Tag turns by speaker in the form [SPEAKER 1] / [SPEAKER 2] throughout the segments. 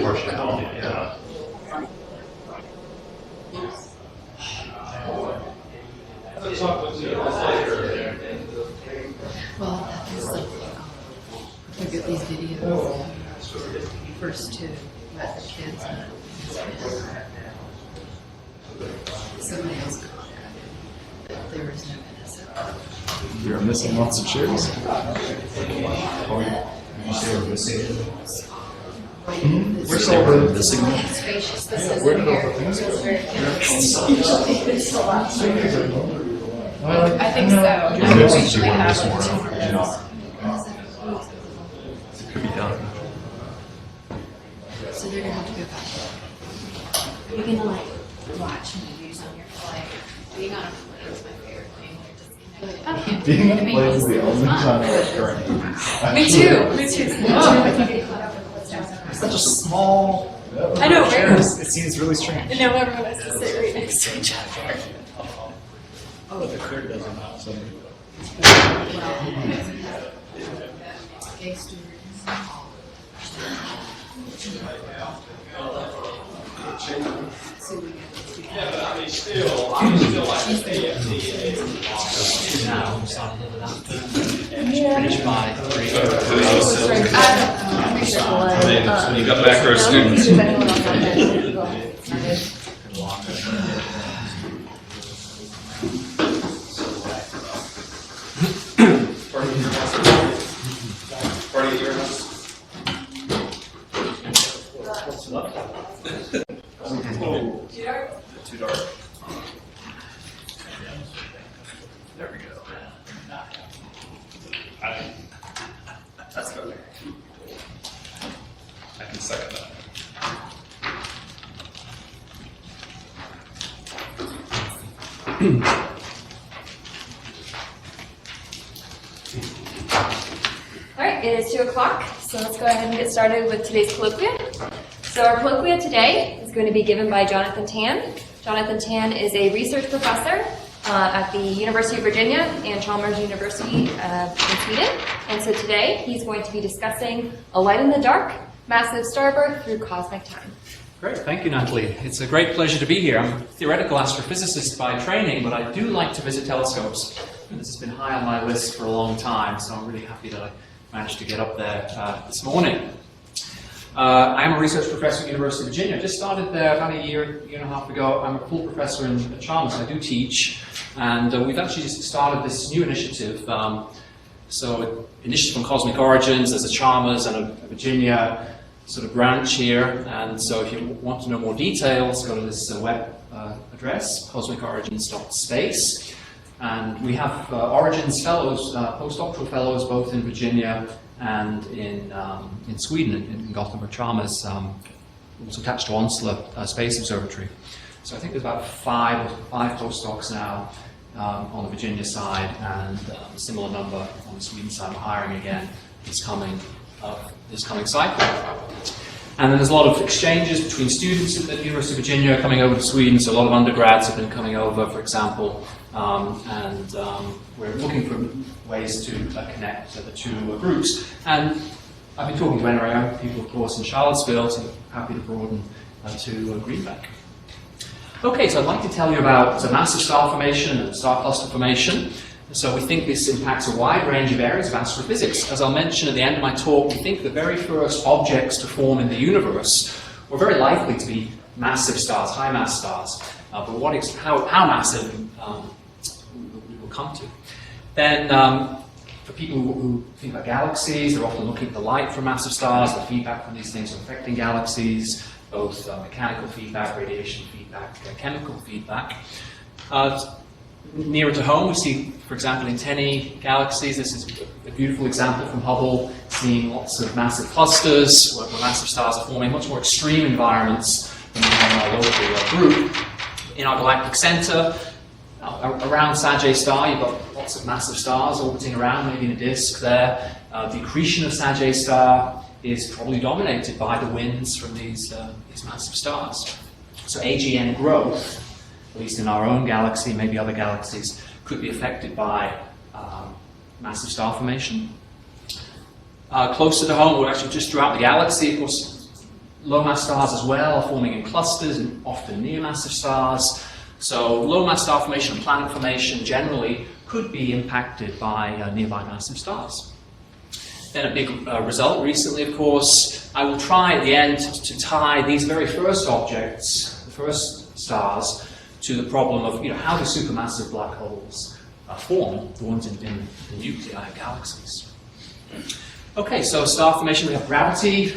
[SPEAKER 1] partiality, yeah.
[SPEAKER 2] Well, that is like, look at these videos. First to let the kids know. Somebody else commented that there is no innocent.
[SPEAKER 3] You're missing lots of chairs. We're still missing them.
[SPEAKER 2] Spacious. This is
[SPEAKER 3] Where
[SPEAKER 2] in
[SPEAKER 3] did all
[SPEAKER 2] here.
[SPEAKER 3] the things go?
[SPEAKER 2] I think so.
[SPEAKER 1] I think since you want this more, it could be done.
[SPEAKER 2] So they're gonna have to go back.
[SPEAKER 4] You're gonna like watch movies on your flight. Being on a plane is my favorite thing. You're disconnected.
[SPEAKER 3] Being on a plane is the only time I've currently.
[SPEAKER 2] Me too.
[SPEAKER 3] It's such a small.
[SPEAKER 2] I know, right?
[SPEAKER 3] Chairs. It seems really strange.
[SPEAKER 2] And now everyone has to sit right next to each other.
[SPEAKER 3] Oh, the curtain doesn't have something.
[SPEAKER 2] Gay students.
[SPEAKER 5] Finished by 3.
[SPEAKER 1] You got back row students. Party at your house? Too dark. There we go. That's better. I can second that.
[SPEAKER 4] All right, it is 2 o'clock, so let's go ahead and get started with today's colloquia. So our colloquia today is going to be given by Jonathon Tan. Jonathon Tan is a research professor at the University of Virginia and Chalmers University in Sweden. And so today he's going to be discussing a light in the dark, massive star birth through cosmic time.
[SPEAKER 5] Great, thank you, Natalie. It's a great pleasure to be here. I'm a theoretical astrophysicist by training, but I do like to visit telescopes. And this has been high on my list for a long time, so I'm really happy that I managed to get up there this morning. I am a research professor at the University of Virginia. I just started there about a year and a half ago. I'm a full professor at Chalmers. I do teach, and we've actually just started this new initiative. Initiative on Cosmic Origins. There's a Chalmers and a Virginia sort of branch here, and so if you want to know more details, go to this web address, cosmicorigins.space. And we have Origins fellows, postdoctoral fellows, both in Virginia and in Sweden, in Gothenburg Chalmers, also attached to Onslow Space Observatory. So I think there's about five postdocs now on the Virginia side, and a similar number on the Sweden side. We're hiring again this coming cycle. And then there's a lot of exchanges between students at the University of Virginia coming over to Sweden, so a lot of undergrads have been coming over, for example, and we're looking for ways to connect the two groups. And I've been talking to NRA people, of course, in Charlottesville, so I'm happy to broaden to Greenback. Okay, so I'd like to tell you about massive star formation and star cluster formation. So we think this impacts a wide range of areas of astrophysics. As I'll mention at the end of my talk, we think the very first objects to form in the universe were very likely to be massive stars, high mass stars. But how massive we will come to. Then for people who think about galaxies, they're often looking at the light from massive stars, the feedback from these things affecting galaxies, both mechanical feedback, radiation feedback, chemical feedback. Nearer to home, we see, for example, in Tenny galaxies, this is a beautiful example from Hubble, seeing lots of massive clusters where massive stars are forming much more extreme environments than in our local group. In our galactic center, around Sagittarius star, you've got lots of massive stars orbiting around, maybe in a disk there. The accretion of Sagittarius star is probably dominated by the winds from these massive stars. So AGN growth, at least in our own galaxy, maybe other galaxies, could be affected by massive star formation. Closer to home, or actually just throughout the galaxy, of course, low mass stars as well, forming in clusters and often near massive stars. So low mass star formation and planet formation generally could be impacted by nearby massive stars. Then a big result recently, of course, I will try at the end to tie these very first objects, the first stars, to the problem of how do supermassive black holes form, the ones in the nuclei of galaxies. Okay, so star formation, we have gravity,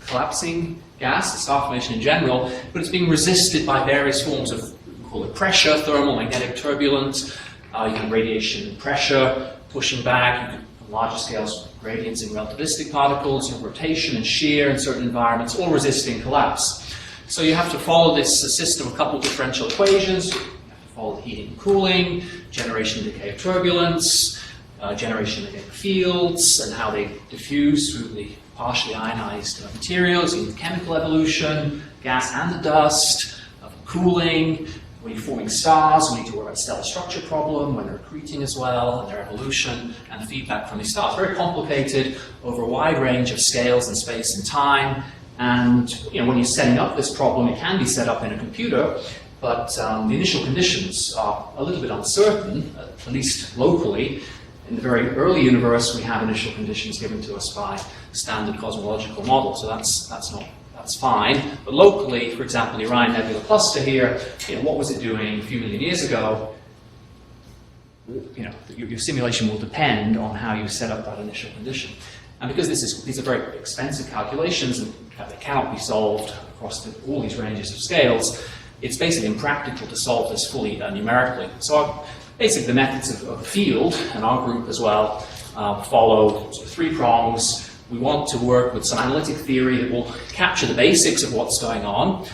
[SPEAKER 5] collapsing gas, the star formation in general, but it's being resisted by various forms of, we call it pressure, thermal, magnetic, turbulent. You can radiation and pressure pushing back. You can, on larger scales, gradients in relativistic particles, you have rotation and shear in certain environments, all resisting collapse. So you have to follow this system of coupled differential equations. You have to follow the heating and cooling, generation and decay of turbulence, generation of magnetic fields, and how they diffuse through the partially ionized materials, in chemical evolution, gas and the dust, cooling. When you're forming stars, we need to worry about stellar structure problem, when they're accreting as well, and their evolution, and feedback from these stars. Very complicated over a wide range of scales in space and time. And when you're setting up this problem, it can be set up in a computer, but the initial conditions are a little bit uncertain, at least locally. In the very early universe, we have initial conditions given to us by standard cosmological models, so that's fine. But locally, for example, the Orion Nebula cluster here, what was it doing a few million years ago? Your simulation will depend on how you set up that initial condition. And because these are very expensive calculations and they cannot be solved across all these ranges of scales, it's basically impractical to solve this fully numerically. So basically the methods of the field, and our group as well, follow sort of three prongs. We want to work with some analytic theory that will capture the basics of what's going on,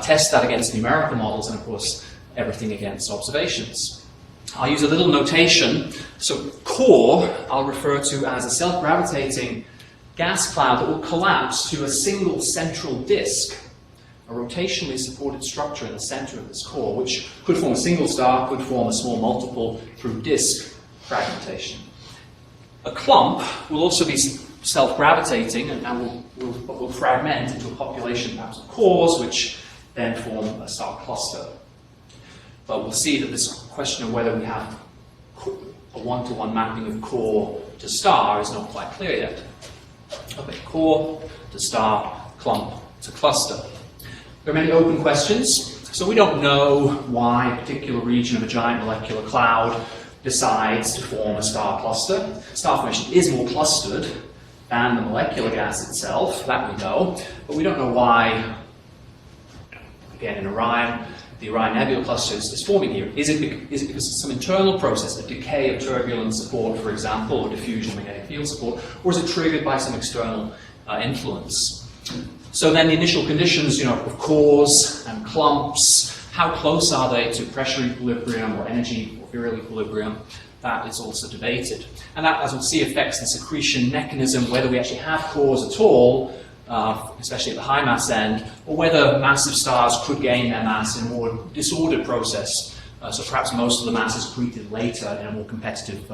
[SPEAKER 5] test that against numerical models, and of course everything against observations. I'll use a little notation. So core, I'll refer to as a self-gravitating gas cloud that will collapse to a single central disk, a rotationally supported structure in the center of this core, which could form a single star, could form a small multiple through disk fragmentation. A clump will also be self-gravitating and will fragment into a population perhaps of cores, which then form a star cluster. But we'll see that this question of whether we have a one-to-one mapping of core to star is not quite clear yet. Okay, core to star, clump to cluster. There are many open questions. So we don't know why a particular region of a giant molecular cloud decides to form a star cluster. Star formation is more clustered than the molecular gas itself, that we know, but we don't know why, again in Orion, the Orion Nebula cluster is forming here. Is it because of some internal process, a decay of turbulence support, for example, or diffusion magnetic field support, or is it triggered by some external influence? So then the initial conditions, of cores and clumps, how close are they to pressure equilibrium or energy or virial equilibrium? That is also debated. And that, as we'll see, affects the accretion mechanism, whether we actually have cores at all, especially at the high mass end, or whether massive stars could gain their mass in a more disordered process. So perhaps most of the mass is accreted later in a more competitive,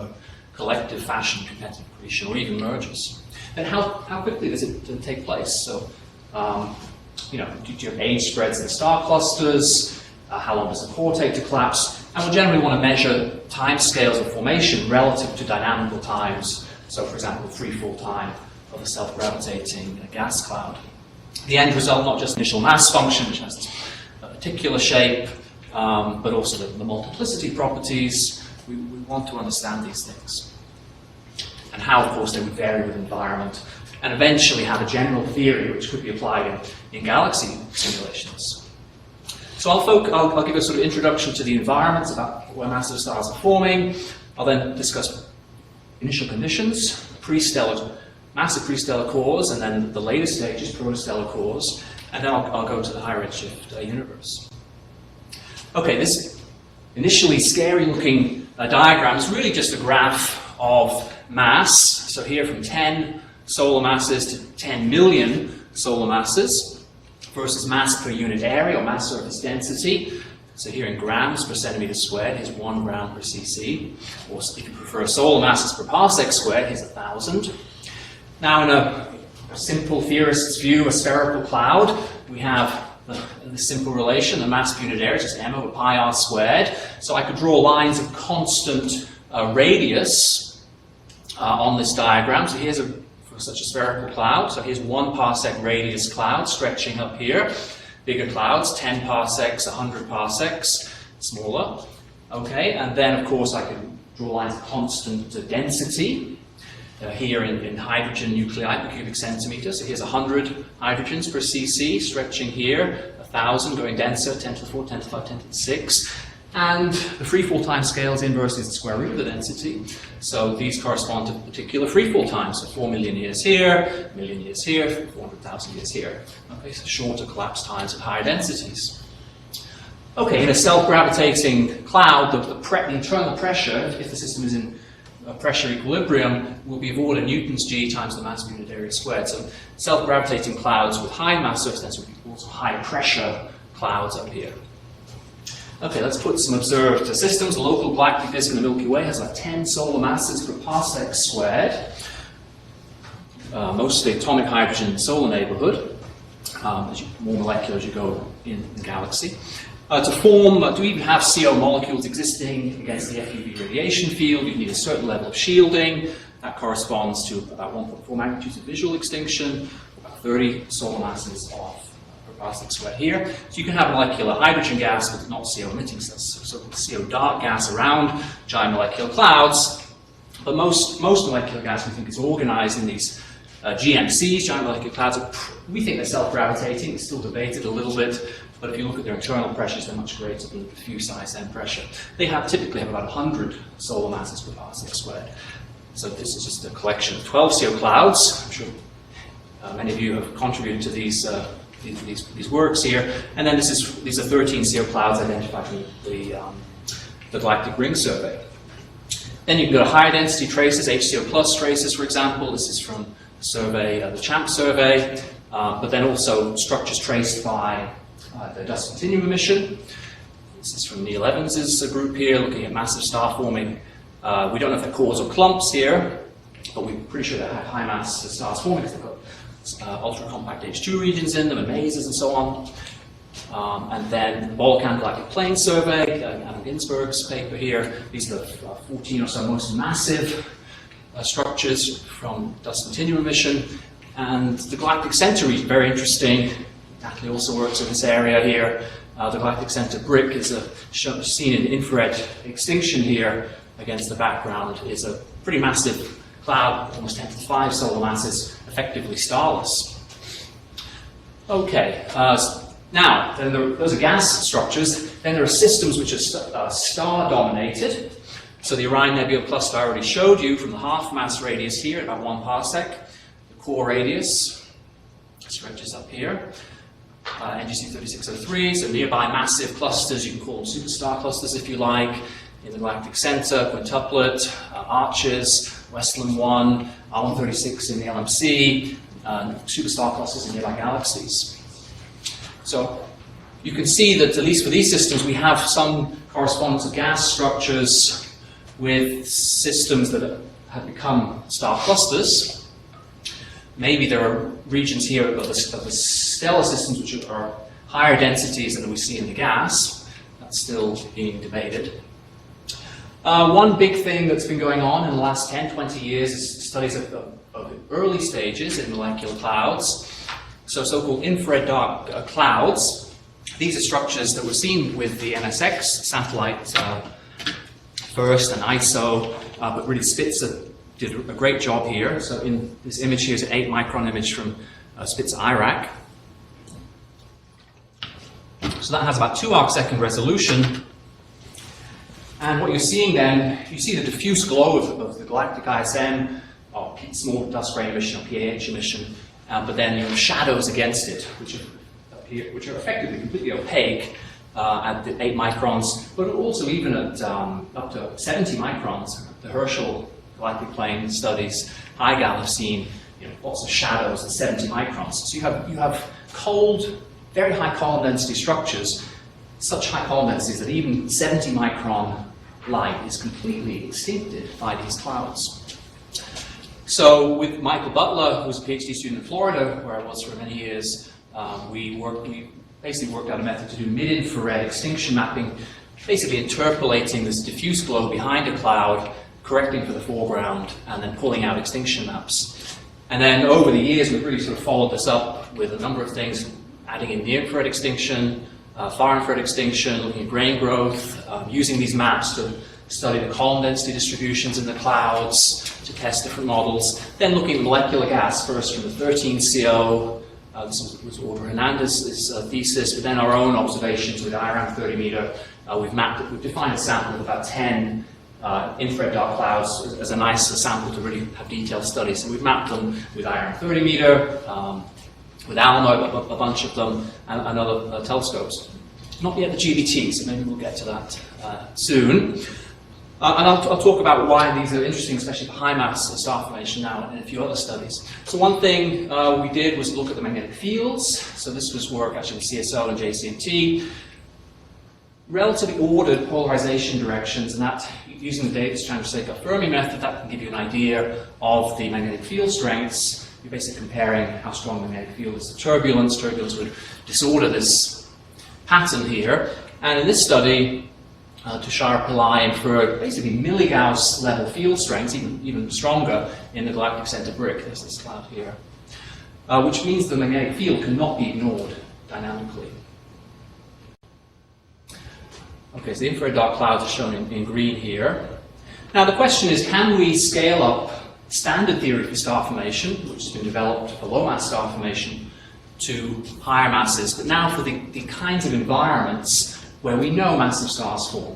[SPEAKER 5] collective fashion, competitive accretion, or even mergers. Then how quickly does it take place? So, do you have age spreads in star clusters? How long does the core take to collapse? And we generally want to measure timescales of formation relative to dynamical times. So, for example, the free fall time of a self-gravitating gas cloud. The end result, not just initial mass function, which has this particular shape, but also the multiplicity properties. We want to understand these things. And how, of course, they would vary with environment. And eventually have a general theory which could be applied in galaxy simulations. So I'll give a sort of introduction to the environments about where massive stars are forming. I'll then discuss initial conditions, massive prestellar cores, and then the later stages, protostellar cores, and then I'll go to the high redshift universe. Okay, this initially scary-looking diagram is really just a graph of mass. So here from 10 solar masses to 10 million solar masses versus mass per unit area or mass surface density. So here in grams per centimeter squared, here's 1 gram per cc. Or if you prefer solar masses per parsec squared, here's 1,000. Now in a simple theorist's view, a spherical cloud, we have the simple relation, the mass per unit area, just m over pi r squared. So I could draw lines of constant radius on this diagram. So here's for such a spherical cloud. So here's 1 parsec radius cloud stretching up here. Bigger clouds, 10 parsecs, 100 parsecs, smaller. Okay, and then of course I can draw lines of constant density. Here in hydrogen nuclei per cubic centimeter. So here's 100 hydrogens per cc, stretching here, 1,000 going denser, 10 to the 4, 10 to the 5, 10 to the 6. And the freefall time scale is inversely the square root of the density. So these correspond to particular freefall times. So 4 million years here, 1 million years here, 400,000 years here. Okay, so shorter collapse times at higher densities. Okay, in a self-gravitating cloud, the internal pressure, if the system is in pressure equilibrium, will be of order newtons g times the mass per unit area squared. So self-gravitating clouds with high mass surface density will be also high pressure clouds up here. Okay, let's put some observed systems. A local galactic disk in the Milky Way has about 10 solar masses per parsec squared. Mostly atomic hydrogen in the solar neighborhood. More molecular as you go in the galaxy. To even have CO molecules existing against the FUV radiation field, you need a certain level of shielding. That corresponds to about 1.4 magnitudes of visual extinction, about 30 solar masses per parsec squared here. So you can have molecular hydrogen gas, but not CO emitting cells. So CO dark gas around giant molecular clouds. But most molecular gas, we think, is organized in these GMCs, giant molecular clouds. We think they're self-gravitating. It's still debated a little bit. But if you look at their internal pressures, they're much greater than the diffuse ISM pressure. They typically have about 100 solar masses per parsec squared. So this is just a collection of 12 CO clouds. I'm sure many of you have contributed to these works here. And then these are 13 CO clouds identified from the Galactic Ring Survey. Then you can go to higher density traces, HCO plus traces, for example. This is from the survey, the CHAMP survey. But then also structures traced by the dust continuum emission. This is from Neil Evans's group here, looking at massive star forming. We don't know if they're cores or clumps here, but we're pretty sure they have high mass stars forming because they've got ultra compact H2 regions in them and mazes and so on. And then the Balkan Galactic Plane Survey, Adam Ginsberg's paper here. These are the 14 or so most massive structures from dust continuum emission. And the Galactic Center region, very interesting. Natalie also works in this area here. The Galactic Center brick is seen in infrared extinction here against the background, is a pretty massive cloud, almost 10 to the 5 solar masses, effectively starless. Okay, now, then those are gas structures. Then there are systems which are star-dominated. So the Orion Nebula cluster I already showed you from the half-mass radius here, about 1 parsec. The core radius stretches up here. NGC 3603, so nearby massive clusters, you can call them superstar clusters if you like, in the Galactic Center, quintuplet, Arches, Westland 1, R136 in the LMC, superstar clusters in nearby galaxies. So you can see that at least for these systems we have some correspondence of gas structures with systems that have become star clusters. Maybe there are regions here of the stellar systems which are higher densities than we see in the gas. That's still being debated. One big thing that's been going on in the last 10, 20 years is studies of the early stages in molecular clouds. So-called infrared dark clouds. These are structures that were seen with the NSX satellite first and ISO, but really Spitzer did a great job here. So in this image here is an 8 micron image from Spitzer Iraq. So that has about 2 arcsecond resolution. And what you're seeing then, you see the diffuse glow of the galactic ISM, or small dust grain emission or PAH emission, but then you have shadows against it, which are effectively completely opaque at the 8 microns, but also even at up to 70 microns. The Herschel galactic plane studies, HiGal have seen lots of shadows at 70 microns. So you have cold, very high column density structures, such high column densities that even 70 micron light is completely extincted by these clouds. So with Michael Butler, who's a PhD student in Florida, where I was for many years, we basically worked out a method to do mid-infrared extinction mapping, basically interpolating this diffuse glow behind a cloud, correcting for the foreground, and then pulling out extinction maps. And then over the years, we've really sort of followed this up with a number of things, adding in near-infrared extinction, far-infrared extinction, looking at grain growth, using these maps to study the column density distributions in the clouds, to test different models, then looking at molecular gas, first from the 13CO, this was Audrey Hernandez's thesis, but then our own observations with IRAM 30 meter. We've defined a sample of about 10 infrared dark clouds as a nice sample to really have detailed studies. So we've mapped them with IRAM 30 meter, with ALMA, a bunch of them, and other telescopes. Not yet the GBT, so maybe we'll get to that soon. And I'll talk about why these are interesting, especially for high mass star formation now and a few other studies. So one thing we did was look at the magnetic fields. So this was work actually with CSO and JCMT. Relatively ordered polarization directions, and that, using the Davis-Chandrasekhar-Fermi method, that can give you an idea of the magnetic field strengths. You're basically comparing how strong the magnetic field is to turbulence. Turbulence would disorder this pattern here. And in this study, Tushar Pillai inferred basically milligauss level field strengths, even stronger in the galactic center brick. There's this cloud here, which means the magnetic field cannot be ignored dynamically. Okay, so the infrared dark clouds are shown in green here. Now the question is, can we scale up standard theory for star formation, which has been developed for low mass star formation, to higher masses, but now for the kinds of environments where we know massive stars form,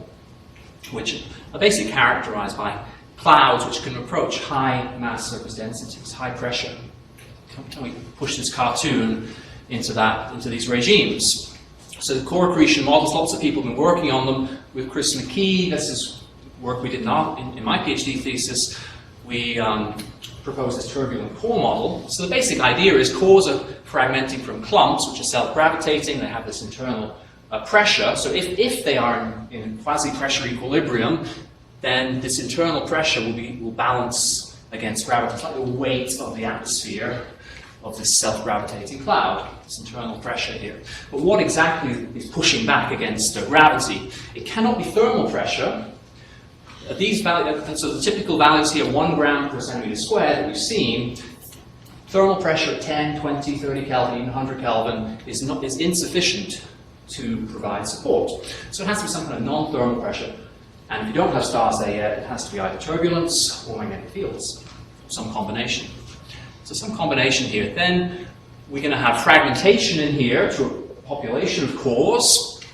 [SPEAKER 5] which are basically characterized by clouds which can approach high mass surface densities, high pressure. Can we push this cartoon into these regimes? So the core accretion models, lots of people have been working on them. With Chris McKee, this is work we did in my PhD thesis. We proposed this turbulent core model. So the basic idea is cores are fragmenting from clumps, which are self-gravitating. They have this internal pressure. So if they are in quasi-pressure equilibrium, then this internal pressure will balance against gravity. It's like the weight of the atmosphere of this self-gravitating cloud, this internal pressure here. But what exactly is pushing back against gravity? It cannot be thermal pressure. These values, so the typical values here, 1 gram per centimeter squared that we've seen, thermal pressure at 10, 20, 30 Kelvin, even 100 Kelvin is insufficient to provide support. So it has to be some kind of non-thermal pressure. And if you don't have stars there yet, it has to be either turbulence or magnetic fields, some combination. So some combination here. Then we're going to have fragmentation in here to a population of cores,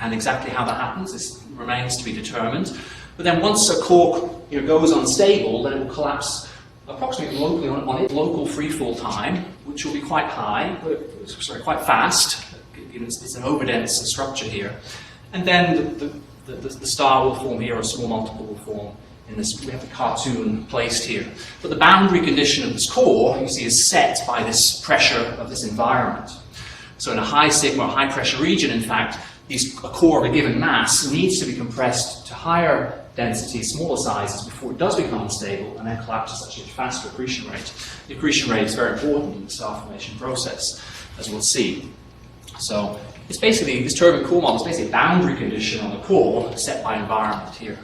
[SPEAKER 5] and exactly how that happens remains to be determined. But then once a core goes unstable, then it will collapse approximately locally on its local freefall time, which will be quite high, quite fast. It's an overdense structure here. And then the star will form here, or a small multiple will form in this. We have the cartoon placed here. But the boundary condition of this core, you see, is set by this pressure of this environment. So in a high sigma, high pressure region, in fact, a core of a given mass needs to be compressed to higher densities, smaller sizes, before it does become unstable and then collapses at a faster accretion rate. The accretion rate is very important in the star formation process, as we'll see. So it's basically, this turbulent core model is basically a boundary condition on the core set by environment here.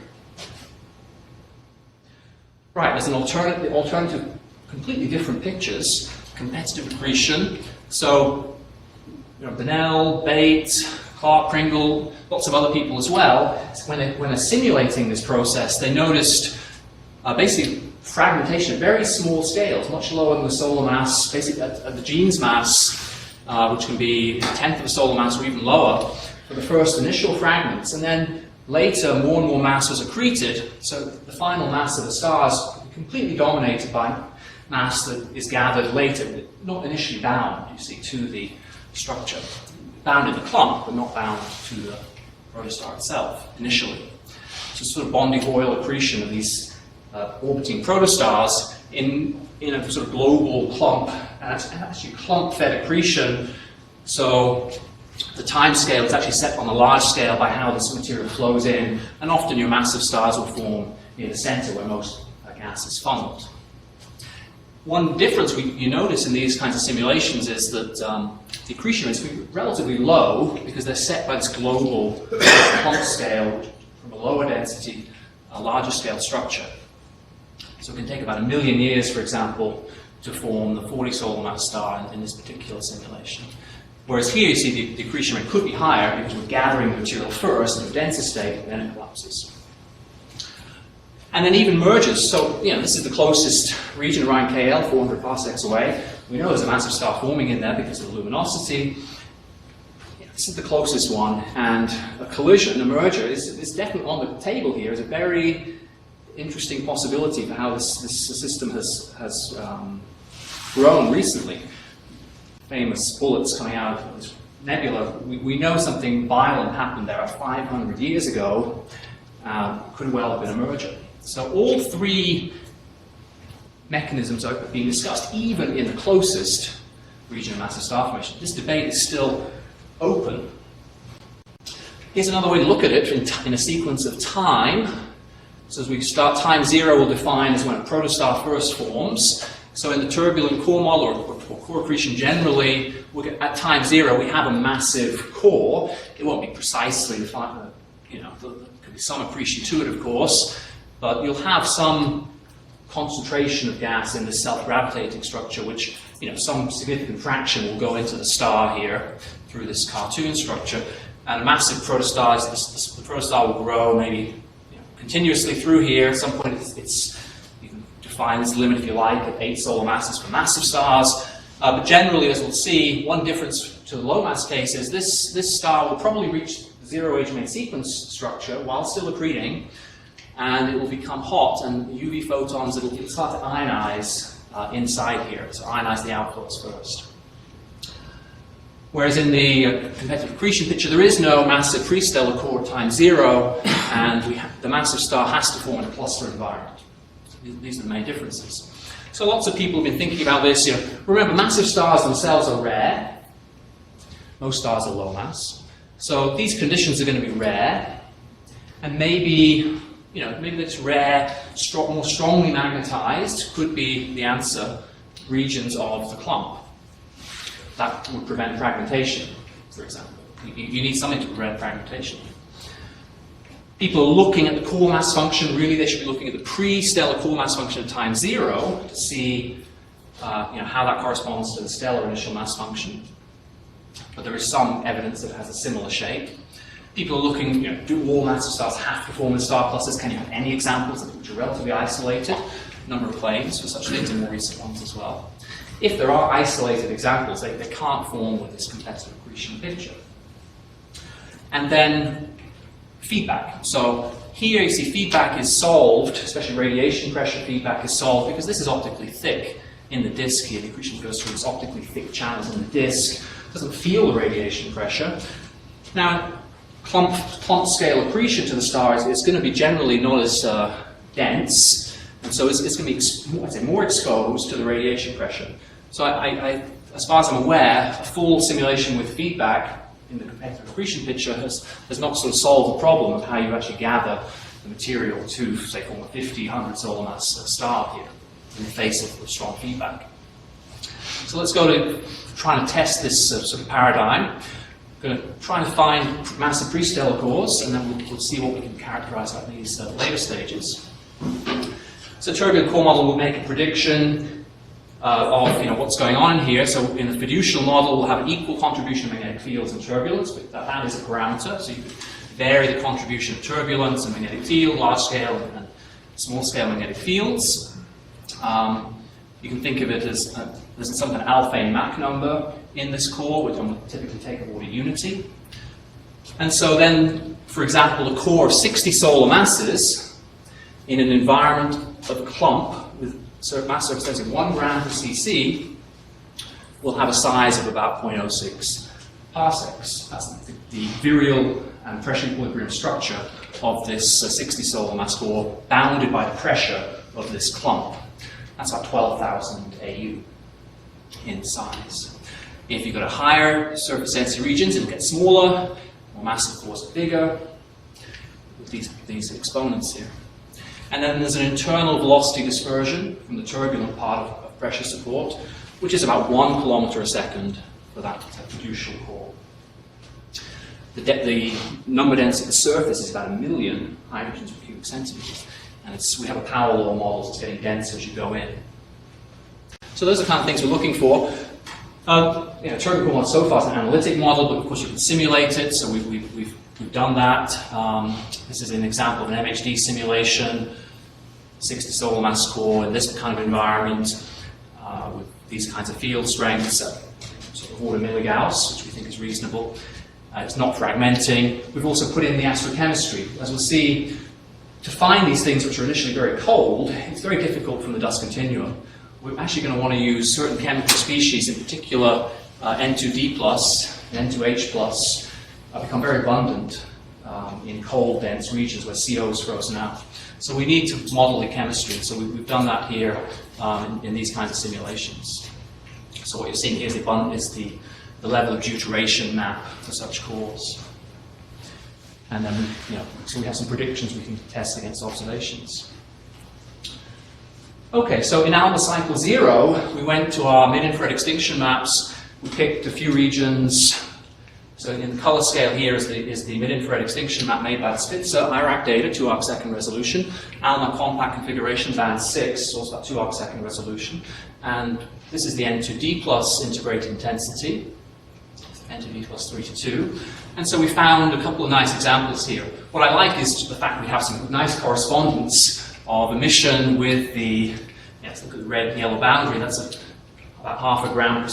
[SPEAKER 5] Right, there's an alternative, completely different pictures, competitive accretion. So, Bennell, Bates, Clark, Pringle, lots of other people as well, when they're simulating this process, they noticed basically fragmentation at very small scales, much lower than the solar mass, basically at the gene's mass, which can be a tenth of a solar mass or even lower, for the first initial fragments. And then later, more and more mass was accreted, so the final mass of the stars is completely dominated by mass that is gathered later, not initially bound, you see, to the structure. Bound in the clump, but not bound to the protostar itself, initially. So sort of Bondi-Hoyle accretion of these orbiting protostars in a sort of global clump, and it's actually clump-fed accretion, so the time scale is actually set on a large scale by how this material flows in, and often your massive stars will form near the center where most gas is funneled. One difference you notice in these kinds of simulations is that the accretion rates are relatively low because they're set by this global Planck scale from a lower density, a larger scale structure. So it can take about 1 million years, for example, to form the 40 solar mass star in this particular simulation. Whereas here you see the accretion rate could be higher because we're gathering the material first in a denser state and then it collapses. And then even mergers. So, this is the closest region around KL, 400 parsecs away. We know there's a massive star forming in there because of the luminosity. This is the closest one, and a collision, a merger, is definitely on the table here. Is a very interesting possibility for how this system has grown recently. Famous bullets coming out of this nebula. We know something violent happened there 500 years ago. Could well have been a merger. So all three mechanisms are being discussed, even in the closest region of massive star formation. This debate is still open. Here's another way to look at it in a sequence of time. So as we start, time 0 will define as when a protostar first forms. So in the turbulent core model, or core accretion generally, at time 0 we have a massive core. It won't be precisely defined, there could be some accretion to it, of course, but you'll have some concentration of gas in the self-gravitating structure, which, some significant fraction will go into the star here through this cartoon structure. And a massive protostar, the protostar will grow maybe continuously through here. At some point, you can define this limit, if you like, at 8 solar masses for massive stars. But generally, as we'll see, one difference to the low mass case is this star will probably reach zero age main sequence structure while still accreting, and it will become hot, and UV photons, it'll start to ionize inside here, so ionize the outflows first. Whereas in the competitive accretion picture, there is no massive prestellar core at time 0, and the massive star has to form in a cluster environment. These are the main differences. So lots of people have been thinking about this. Remember, massive stars themselves are rare. Most stars are low mass. So these conditions are going to be rare, and maybe it's rare, more strongly magnetized could be the answer, regions of the clump. That would prevent fragmentation, for example. You need something to prevent fragmentation. People are looking at the core mass function. Really, they should be looking at the pre-stellar core mass function at time 0 to see how that corresponds to the stellar initial mass function. But there is some evidence that it has a similar shape. People are looking, do all massive stars have to form in star clusters? Can you have any examples which are relatively isolated? A number of claims for such things, and more recent ones as well. If there are isolated examples, they can't form with this competitive accretion picture. And then feedback. So here you see feedback is solved, especially radiation pressure feedback is solved because this is optically thick in the disk here. The accretion goes through this optically thick channels in the disk. It doesn't feel the radiation pressure. Now, clump scale accretion to the stars is going to be generally not as dense, and so it's going to be more exposed to the radiation pressure. So as far as I'm aware, a full simulation with feedback in the competitive accretion picture has not sort of solved the problem of how you actually gather the material to, say, form a 50, 100 solar mass star here in the face of strong feedback. So let's go to trying to test this sort of paradigm. We're going to try and find massive prestellar cores, and then we'll see what we can characterize at these later stages. So turbulent core model will make a prediction of what's going on here. So in the fiducial model, we'll have an equal contribution of magnetic fields and turbulence, but that is a parameter. So you can vary the contribution of turbulence and magnetic field, large scale and small scale magnetic fields. You can think of it as there's some kind of alpha Mach number in this core, which one would typically take of order unity. And so then, for example, a core of 60 solar masses in an environment of a clump with mass surface of 1 gram per cc will have a size of about 0.06 parsecs. That's the virial and pressure equilibrium structure of this 60 solar mass core, bounded by the pressure of this clump. That's about 12,000 AU in size. If you go to higher surface density regions, it'll get smaller, more massive cores are bigger, with these exponents here. And then there's an internal velocity dispersion from the turbulent part of pressure support, which is about 1 kilometer a second for that fiducial core. The number density at the surface is about 1 million hydrogens per cubic centimeter, and we have a power law model, it's getting denser as you go in. So those are the kind of things we're looking for. Turbulent core model so far is an analytic model, but of course you can simulate it, so we've done that. This is an example of an MHD simulation, 60 solar mass core in this kind of environment, with these kinds of field strengths, sort of order milligauss, which we think is reasonable. It's not fragmenting. We've also put in the astrochemistry. As we'll see, to find these things which are initially very cold, it's very difficult from the dust continuum. We're actually going to want to use certain chemical species, in particular N2D+, and N2H+, become very abundant in cold, dense regions where CO is frozen out. So we need to model the chemistry, so we've done that here in these kinds of simulations. So what you're seeing here is the level of deuteration map for such cores. And then, so we have some predictions we can test against observations. Okay, so in ALMA cycle 0, we went to our mid-infrared extinction maps. We picked a few regions. So in the color scale here is the mid-infrared extinction map made by the Spitzer, IRAC data, 2 arcsecond resolution. ALMA compact configuration band 6, so it's about 2 arcsecond resolution. And this is the N2D plus integrated intensity. N2D plus 3 to 2. And so we found a couple of nice examples here. What I like is the fact we have some nice correspondence of emission with the, let's look at the red and yellow boundary. That's about 0.5 gram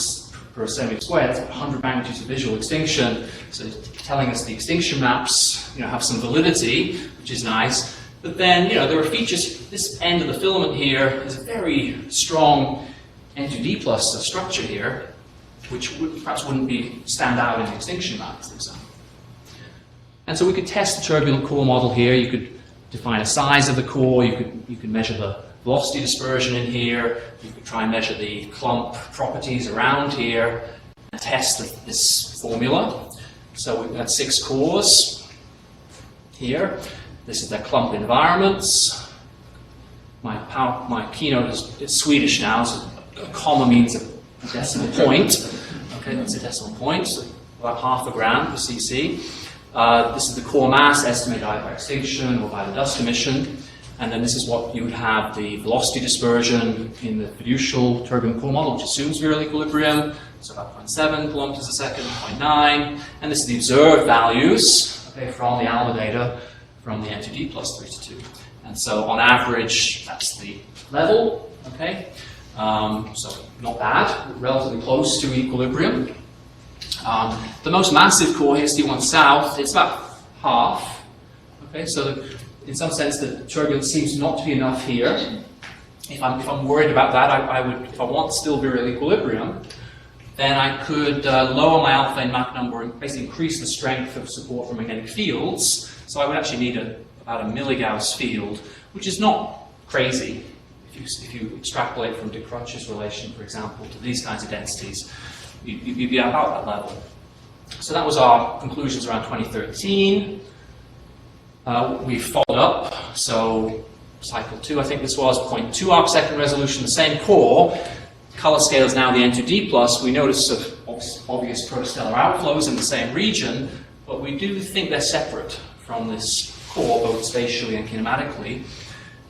[SPEAKER 5] per centimeter squared. That's about 100 magnitudes of visual extinction. So telling us the extinction maps, have some validity, which is nice. But then, there are features. This end of the filament here is a very strong N2D plus structure here, which perhaps wouldn't stand out in the extinction map, for example. And so we could test the turbulent core model here. You could define a size of the core. You could measure the velocity dispersion in here. You could try and measure the clump properties around here and test this formula. So we've got 6 cores here. This is their clump environments. My keynote is Swedish now, so a comma means a decimal point. Okay, that's a decimal point, so about 0.5 gram per cc. This is the core mass estimated either by extinction or by the dust emission. And then this is what you would have the velocity dispersion in the fiducial turbulent core model, which assumes virial equilibrium. So about 0.7 kilometers a second, 0.9. And this is the observed values, from the ALMA data from the N2D plus 3 to 2. And so on average, that's the level, so not bad, relatively close to equilibrium. The most massive core here, ST1 South, it's about half. So in some sense the turbulence seems not to be enough here. If I'm worried about that, I would, if I want still virial equilibrium, then I could lower my alpha and Mach number and basically increase the strength of support for magnetic fields. So I would actually need about a milligauss field, which is not crazy. If you extrapolate from de Crutch's relation, for example, to these kinds of densities, you'd be about that level. So that was our conclusions around 2013. We followed up, so cycle 2, I think this was 0.2 arcsecond resolution, the same core. Color scale is now the N2D plus. We notice obvious protostellar outflows in the same region, but we do think they're separate from this core, both spatially and kinematically.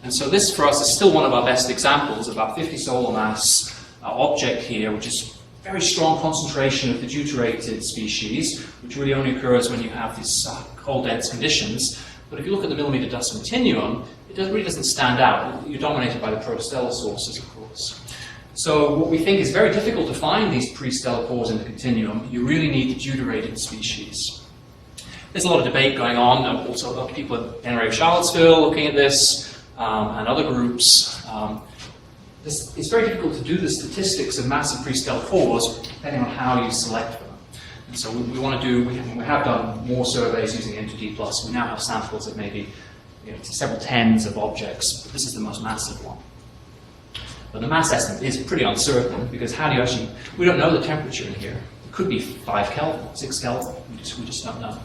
[SPEAKER 5] And so this, for us, is still one of our best examples of about 50 solar mass object here, which is very strong concentration of the deuterated species, which really only occurs when you have these cold, dense conditions. But if you look at the millimeter dust continuum, it really doesn't stand out. You're dominated by the protostellar sources, of course. So what we think is very difficult to find these pre-stellar cores in the continuum. You really need the deuterated species. There's a lot of debate going on. Also, people at NRA Charlottesville looking at this, and other groups. It's very difficult to do the statistics of massive pre-stellar cores depending on how you select them. And so we want to do, we have done more surveys using N2D+. We now have samples of maybe several tens of objects, but this is the most massive one. But the mass estimate is pretty uncertain because how do you actually, we don't know the temperature in here. It could be 5 Kelvin, 6 Kelvin, we just don't know.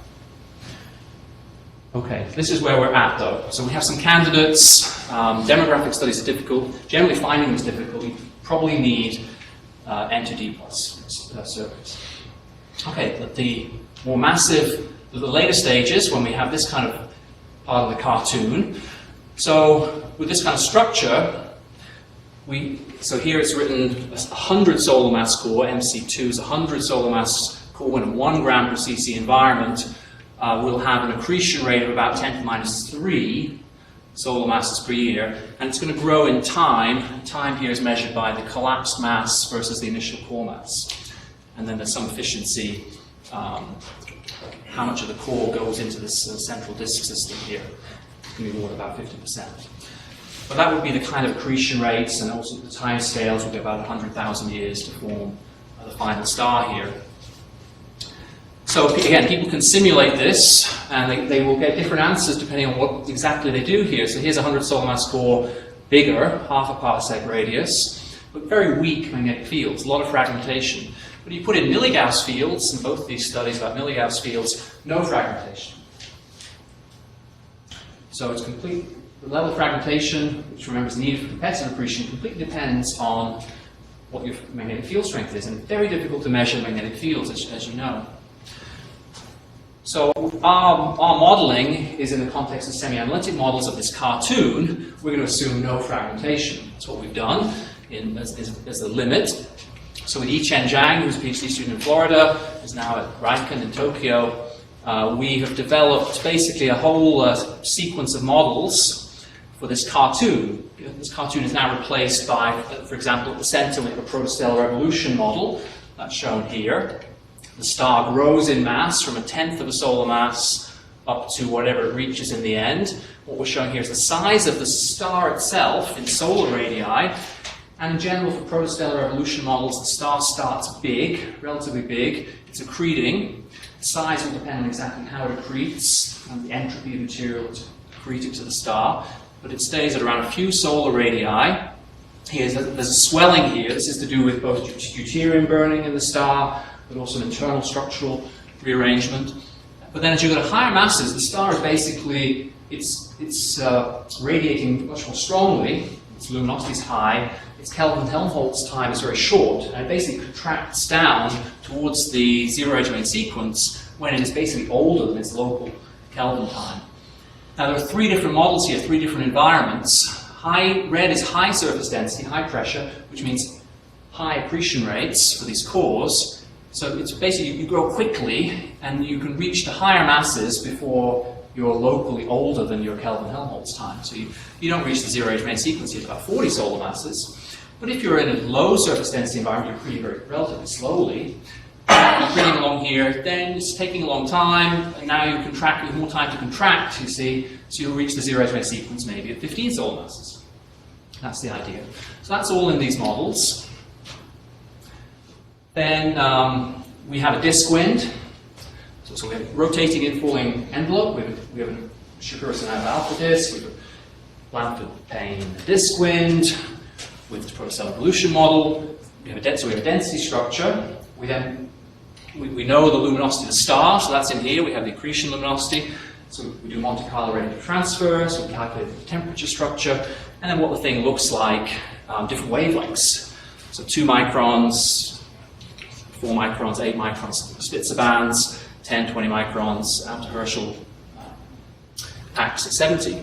[SPEAKER 5] Okay, this is where we're at though. So we have some candidates. Demographic studies are difficult. Generally finding them is difficult. You probably need N2D plus circuits. Okay, the more massive, the later stages, when we have this kind of part of the cartoon. So with this kind of structure, so here it's written 100 solar mass core, MC2 is 100 solar mass core in a 1 gram per cc environment. We'll have an accretion rate of about 10 to the minus 3 solar masses per year, and it's going to grow in time. Time here is measured by the collapsed mass versus the initial core mass. And then there's some efficiency, how much of the core goes into this central disk system here. It can be more than about 50%. But that would be the kind of accretion rates, and also the time scales would be about 100,000 years to form the final star here. So again, people can simulate this, and they will get different answers depending on what exactly they do here. So here's a 100 solar mass core, bigger, half a parsec radius, but very weak magnetic fields, a lot of fragmentation. But you put in milligauss fields, in both these studies about milligauss fields, no fragmentation. So it's complete. The level of fragmentation, which remember is needed for competitive accretion, completely depends on what your magnetic field strength is, and it's very difficult to measure magnetic fields, as you know. So our modeling is in the context of semi-analytic models of this cartoon. We're going to assume no fragmentation. That's what we've done as the limit. So with Yi-Chen Zhang, who's a PhD student in Florida, is now at Riken in Tokyo, we have developed basically a whole sequence of models for this cartoon. This cartoon is now replaced by, for example, at the center we have a protostellar evolution model that's shown here. The star grows in mass from 1/10 of a solar mass up to whatever it reaches in the end. What we're showing here is the size of the star itself in solar radii. And in general, for protostellar evolution models, the star starts big, relatively big. It's accreting. The size will depend on exactly how it accretes and the entropy of material to accrete it to the star. But it stays at around a few solar radii. There's a swelling here. This is to do with both deuterium burning in the star, but also internal structural rearrangement. But then as you go to higher masses, the star is basically, it's radiating much more strongly. Its luminosity is high. Its Kelvin-Helmholtz time is very short, and it basically contracts down towards the zero-edge main sequence when it is basically older than its local Kelvin time. Now there are 3 different models here, 3 different environments. Red is high surface density, high pressure, which means high accretion rates for these cores. So it's basically, you grow quickly, and you can reach the higher masses before you're locally older than your Kelvin-Helmholtz time. So you don't reach the zero-age main sequence, you have about 40 solar masses. But if you're in a low surface density environment, you're accreting very relatively slowly. You're accreting along here, then it's taking a long time, and now you have more time to contract, you see, so you'll reach the zero-age main sequence maybe at 15 solar masses. That's the idea. So that's all in these models. Then we have a disk wind. So we have a rotating infalling envelope. We have a Shapiro-Senard alpha disk. We have a Blanford pane disk wind with the protostellar evolution model. We have a density structure. We know the luminosity of the star, so that's in here. We have the accretion luminosity. So we do Monte Carlo radiative transfer. So we calculate the temperature structure, and then what the thing looks like, different wavelengths. So 2 microns, 4 microns, 8 microns Spitzer bands, 10, 20 microns out to Herschel PAX at 70.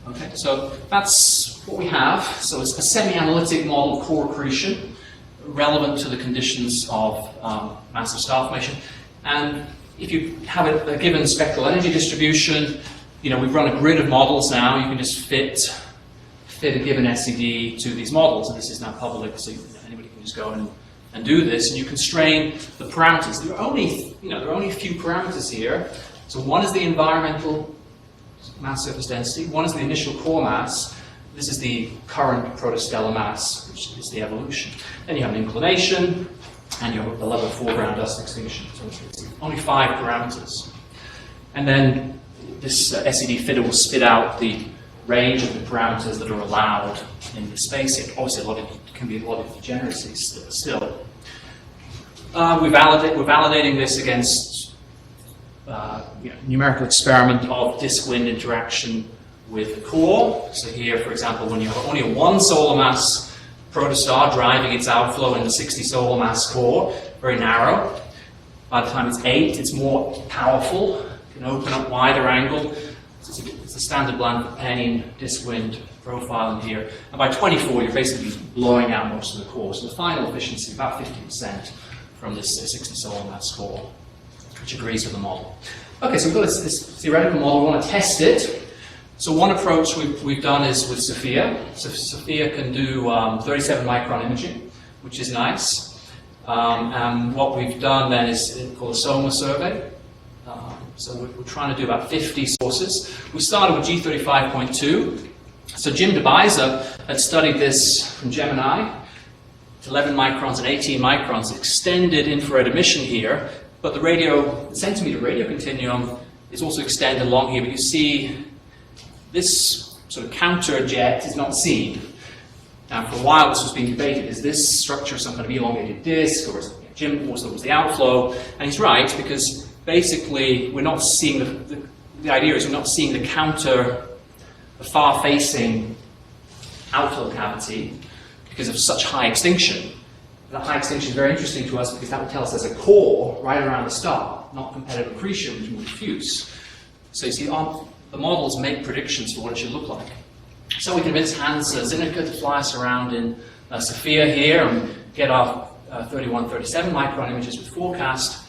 [SPEAKER 5] Okay, so that's what we have. So it's a semi-analytic model of core accretion, relevant to the conditions of massive star formation. And if you have a given spectral energy distribution, we've run a grid of models now. You can just fit a given SED to these models, and this is now public, so anybody can just go and do this, and you constrain the parameters. There are only a few parameters here. So one is the environmental mass surface density, one is the initial core mass, this is the current protostellar mass, which is the evolution. Then you have an inclination, and you have the level of foreground dust extinction. So it's only 5 parameters. And then this SED fitter will spit out the range of the parameters that are allowed in the space here. Obviously, can be a lot of degeneracy still. We're validating this against numerical experiment of disk wind interaction with the core. So here, for example, when you have only a 1 solar mass protostar driving its outflow in the 60 solar mass core, very narrow. By the time it's 8, it's more powerful, can open up wider angle. It's a standard Blanford-Payne disk wind profile in here. And by 24, you're basically blowing out most of the core. So the final efficiency, about 50% from this 60 solar mass core, which agrees with the model. Okay, so we've got this theoretical model. We want to test it. So one approach we've done is with SOFIA. So SOFIA can do 37 micron imaging, which is nice. And what we've done then is called a SOMA survey. So we're trying to do about 50 sources. We started with G35.2. So Jim DeBiza had studied this from Gemini. It's 11 microns and 18 microns, extended infrared emission here. But the centimeter radio continuum is also extended along here. But you see this sort of counter jet is not seen. Now, for a while, this was being debated. Is this structure some kind of elongated disk, or is it Jim also was the outflow? And he's right, because basically we're not seeing the idea is we're not seeing the far-facing outflow cavity because of such high extinction. That high extinction is very interesting to us because that would tell us there's a core right around the star, not competitive accretion, which is more diffuse. So you see, the models make predictions for what it should look like. So we convinced Hans Zinnecker to fly us around in SOFIA here and get our 31, 37 micron images with forecast.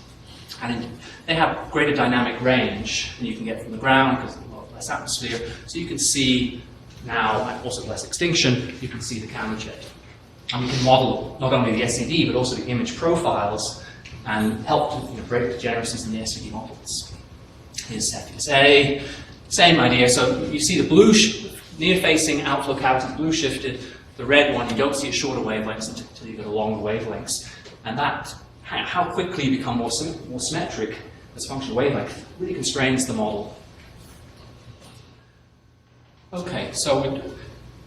[SPEAKER 5] And they have greater dynamic range than you can get from the ground because there's a lot less atmosphere. So you can see now, and also less extinction, you can see the counterjet. And we can model not only the SED, but also the image profiles and help to break degeneracies in the SED models. Here's FSA, same idea. So you see the blue near-facing outflow cavity, blue shifted. The red one, you don't see a shorter wavelengths until you get a longer wavelengths. And that, how quickly you become more symmetric as a function of wavelength, really constrains the model. Okay, so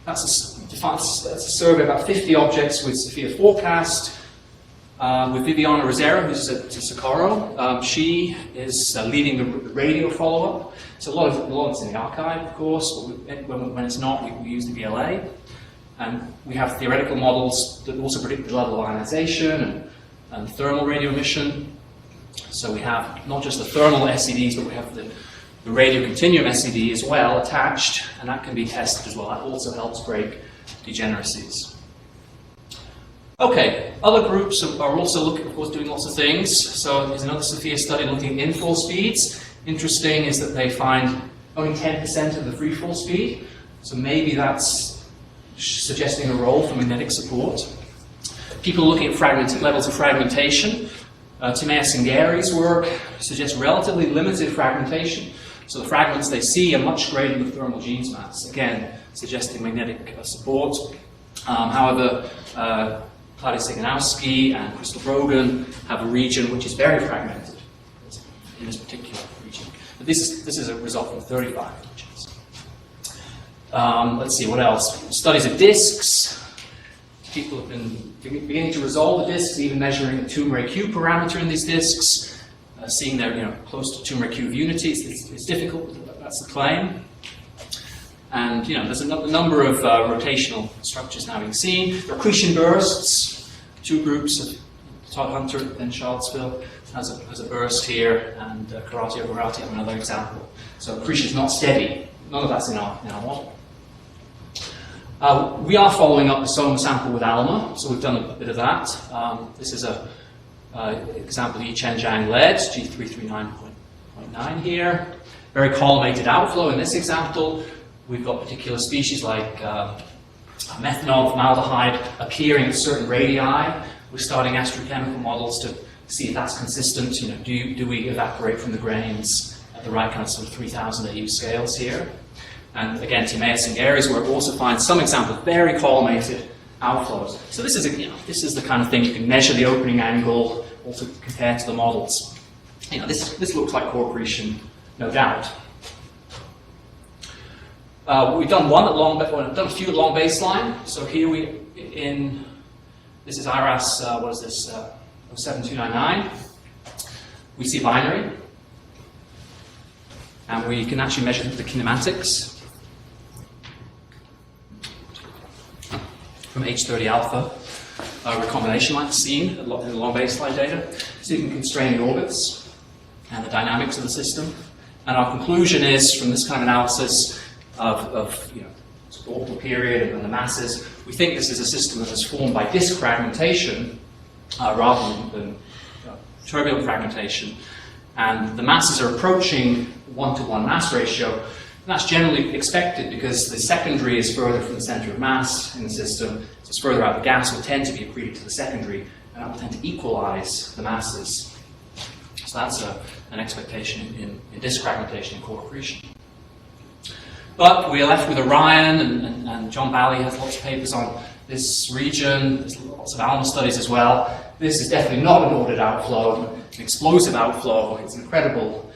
[SPEAKER 5] that's a survey of about 50 objects with SOFIA forecast. With Viviana Rosero, who's at Socorro. She is leading the radio follow-up. So a lot of it's in the archive, of course, but when it's not, we use the VLA. And we have theoretical models that also predict the level of ionization and thermal radio emission. So we have not just the thermal SEDs, but we have the radio continuum SED as well attached, and that can be tested as well. That also helps break degeneracies. Okay, other groups are also looking, of course, doing lots of things. So there's another SOFIA study looking at infall speeds. Interesting is that they find only 10% of the free fall speed. So maybe that's suggesting a role for magnetic support. People looking at levels of fragmentation. Timaeus and Gary's work suggests relatively limited fragmentation. So the fragments they see are much greater than the thermal Jeans mass, again, suggesting magnetic support. However, Claudius Siganowski and Crystal Brogan have a region which is very fragmented in this particular region. But this is a result from 35 regions. Let's see, what else? Studies of disks. People have been beginning to resolve the disks, even measuring the tumor AQ parameter in these disks, seeing they're close to tumor AQ of unity. It's difficult, but that's the claim. And there's a number of rotational structures now being seen. Accretion bursts. Two groups of Todd Hunter in Charlottesville has a burst here, and Karate have another example. So accretion is not steady. None of that's in our model. We are following up the SOMA sample with ALMA, so we've done a bit of that. This is an example Yi Chen Zhang led, G339.9 here. Very collimated outflow in this example. We've got particular species like methanol, formaldehyde appearing at certain radii. We're starting astrochemical models to see if that's consistent. Do we evaporate from the grains at the right kind of sort of 3000 AU scales here? And again, Timaeus and Gary's work also finds some examples of very collimated outflows. So this is the kind of thing you can measure the opening angle, also compare to the models. This looks like core accretion, no doubt. We've done we've done a few at long baseline. So here this is IRAS, 07299. We see binary. And we can actually measure the kinematics. from H30 alpha recombination like seen in the long baseline data. So you can constrain the orbits and the dynamics of the system. And our conclusion is, from this kind of analysis of the orbital period and the masses, we think this is a system that is formed by disk fragmentation rather than turbulent fragmentation. And the masses are approaching 1-to-1 mass ratio. And that's generally expected because the secondary is further from the center of mass in the system. So it's further out. The gas will tend to be accreted to the secondary, and that will tend to equalize the masses. So that's an expectation in disk fragmentation and core accretion. But we're left with Orion, and John Bally has lots of papers on this region. There's lots of ALMA studies as well. This is definitely not an ordered outflow, an explosive outflow. It's an incredible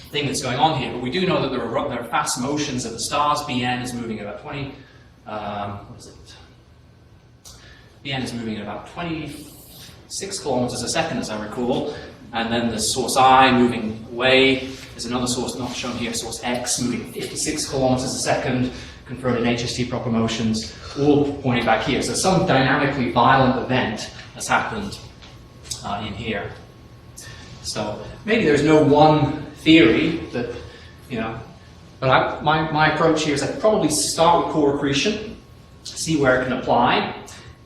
[SPEAKER 5] thing that's going on here. But we do know that there are fast motions of the stars. BN is moving at about 20. BN is moving at about 26 kilometers a second, as I recall. And then the source I moving away. There's another source not shown here, source X, moving 56 kilometers a second, confirmed in HST proper motions, all pointing back here. So some dynamically violent event has happened in here. So maybe there's no one theory that, but my approach here is I'd probably start with core accretion, see where it can apply,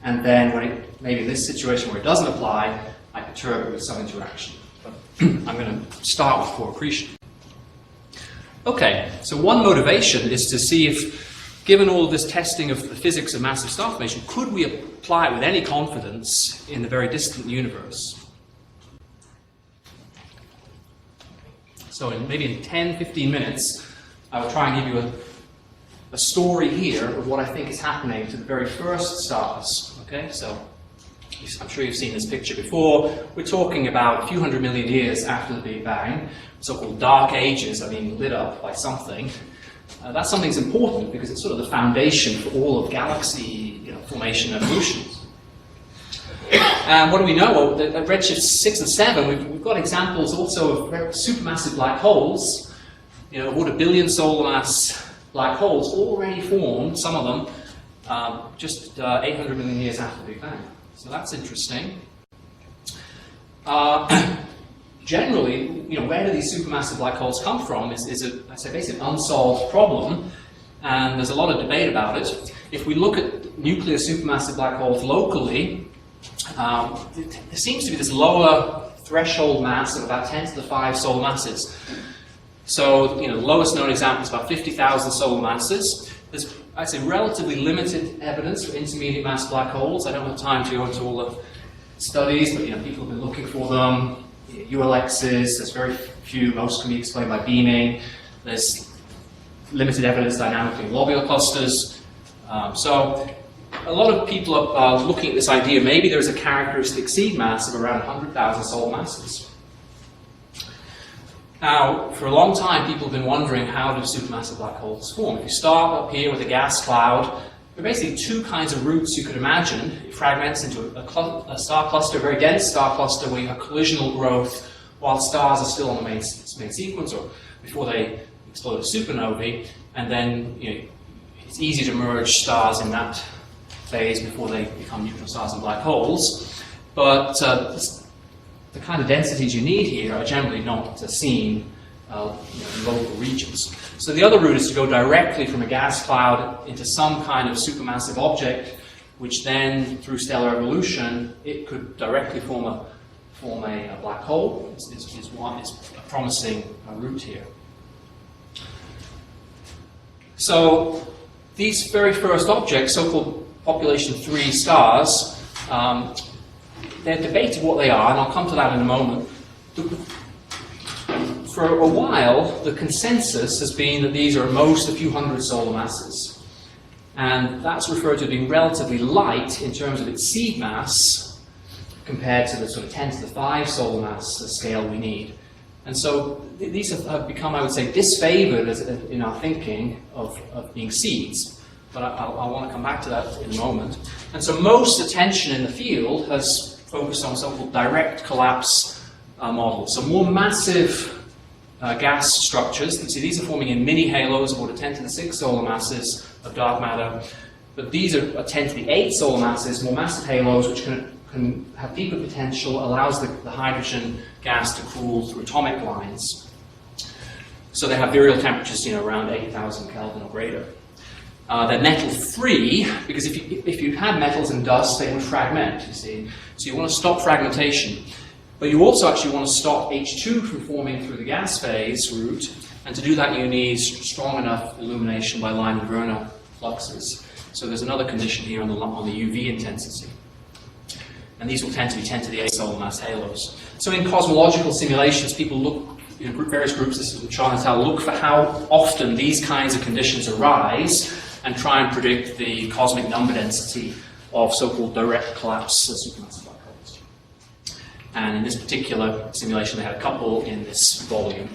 [SPEAKER 5] and then maybe in this situation where it doesn't apply, I perturb it with some interaction. But I'm going to start with core accretion. Okay, so one motivation is to see if, given all this testing of the physics of massive star formation, could we apply it with any confidence in the very distant universe? So maybe in 10, 15 minutes, I will try and give you a story here of what I think is happening to the very first stars. Okay, so I'm sure you've seen this picture before. We're talking about a few hundred million years after the Big Bang. So-called dark ages are being lit up by something. That something's important because it's sort of the foundation for all of galaxy formation and evolution. And what do we know? Well, at redshift 6 and 7, we've got examples also of supermassive black holes. What a billion solar mass black holes already formed, some of them, just 800 million years after the Big Bang. So that's interesting. Generally, where do these supermassive black holes come from is basically an unsolved problem, and there's a lot of debate about it. If we look at nuclear supermassive black holes locally, there seems to be this lower threshold mass of about 10 to the 5 solar masses. So, the lowest known example is about 50,000 solar masses. There's, I'd say, relatively limited evidence for intermediate mass black holes. I don't have time to go into all the studies, but people have been looking for them. ULXs, there's very few, most can be explained by beaming. There's limited evidence dynamically in globular clusters. So a lot of people are looking at this idea, maybe there's a characteristic seed mass of around 100,000 solar masses. Now, for a long time, people have been wondering how do supermassive black holes form. If you start up here with a gas cloud, there are basically two kinds of routes you could imagine. It fragments into a star cluster, a very dense star cluster where you have collisional growth while stars are still on the main sequence or before they explode as supernovae, and then it's easy to merge stars in that phase before they become neutron stars and black holes. But the kind of densities you need here are generally not seen in local regions. So the other route is to go directly from a gas cloud into some kind of supermassive object, which then, through stellar evolution, it could directly form a black hole. Is a promising route here. So these very first objects, so-called population 3 stars, they're debated what they are, and I'll come to that in a moment. For a while, the consensus has been that these are most a few hundred solar masses. And that's referred to as being relatively light in terms of its seed mass compared to the sort of 10 to the 5 solar mass scale we need. And so these have become, I would say, disfavored in our thinking of being seeds. But I want to come back to that in a moment. And so most attention in the field has focused on so-called direct collapse models. So more massive gas structures. You can see these are forming in mini halos of order 10 to the 6 solar masses of dark matter. but these tend to be 8 solar masses, more massive halos, which can have deeper potential, allows the hydrogen gas to cool through atomic lines. So they have virial temperatures, around 8,000 Kelvin or greater. They're metal-free, because if you had metals and dust, they would fragment, you see. So you want to stop fragmentation. But you also actually want to stop H2 from forming through the gas phase route, and to do that you need strong enough illumination by Lyman-Werner fluxes. So there's another condition here on the UV intensity. And these will tend to be 10 to the 8 solar mass halos. So in cosmological simulations, people look, various groups, this is with Jonathon, look for how often these kinds of conditions arise and try and predict the cosmic number density of so-called direct collapse supermassive black holes. And in this particular simulation, they had a couple in this volume.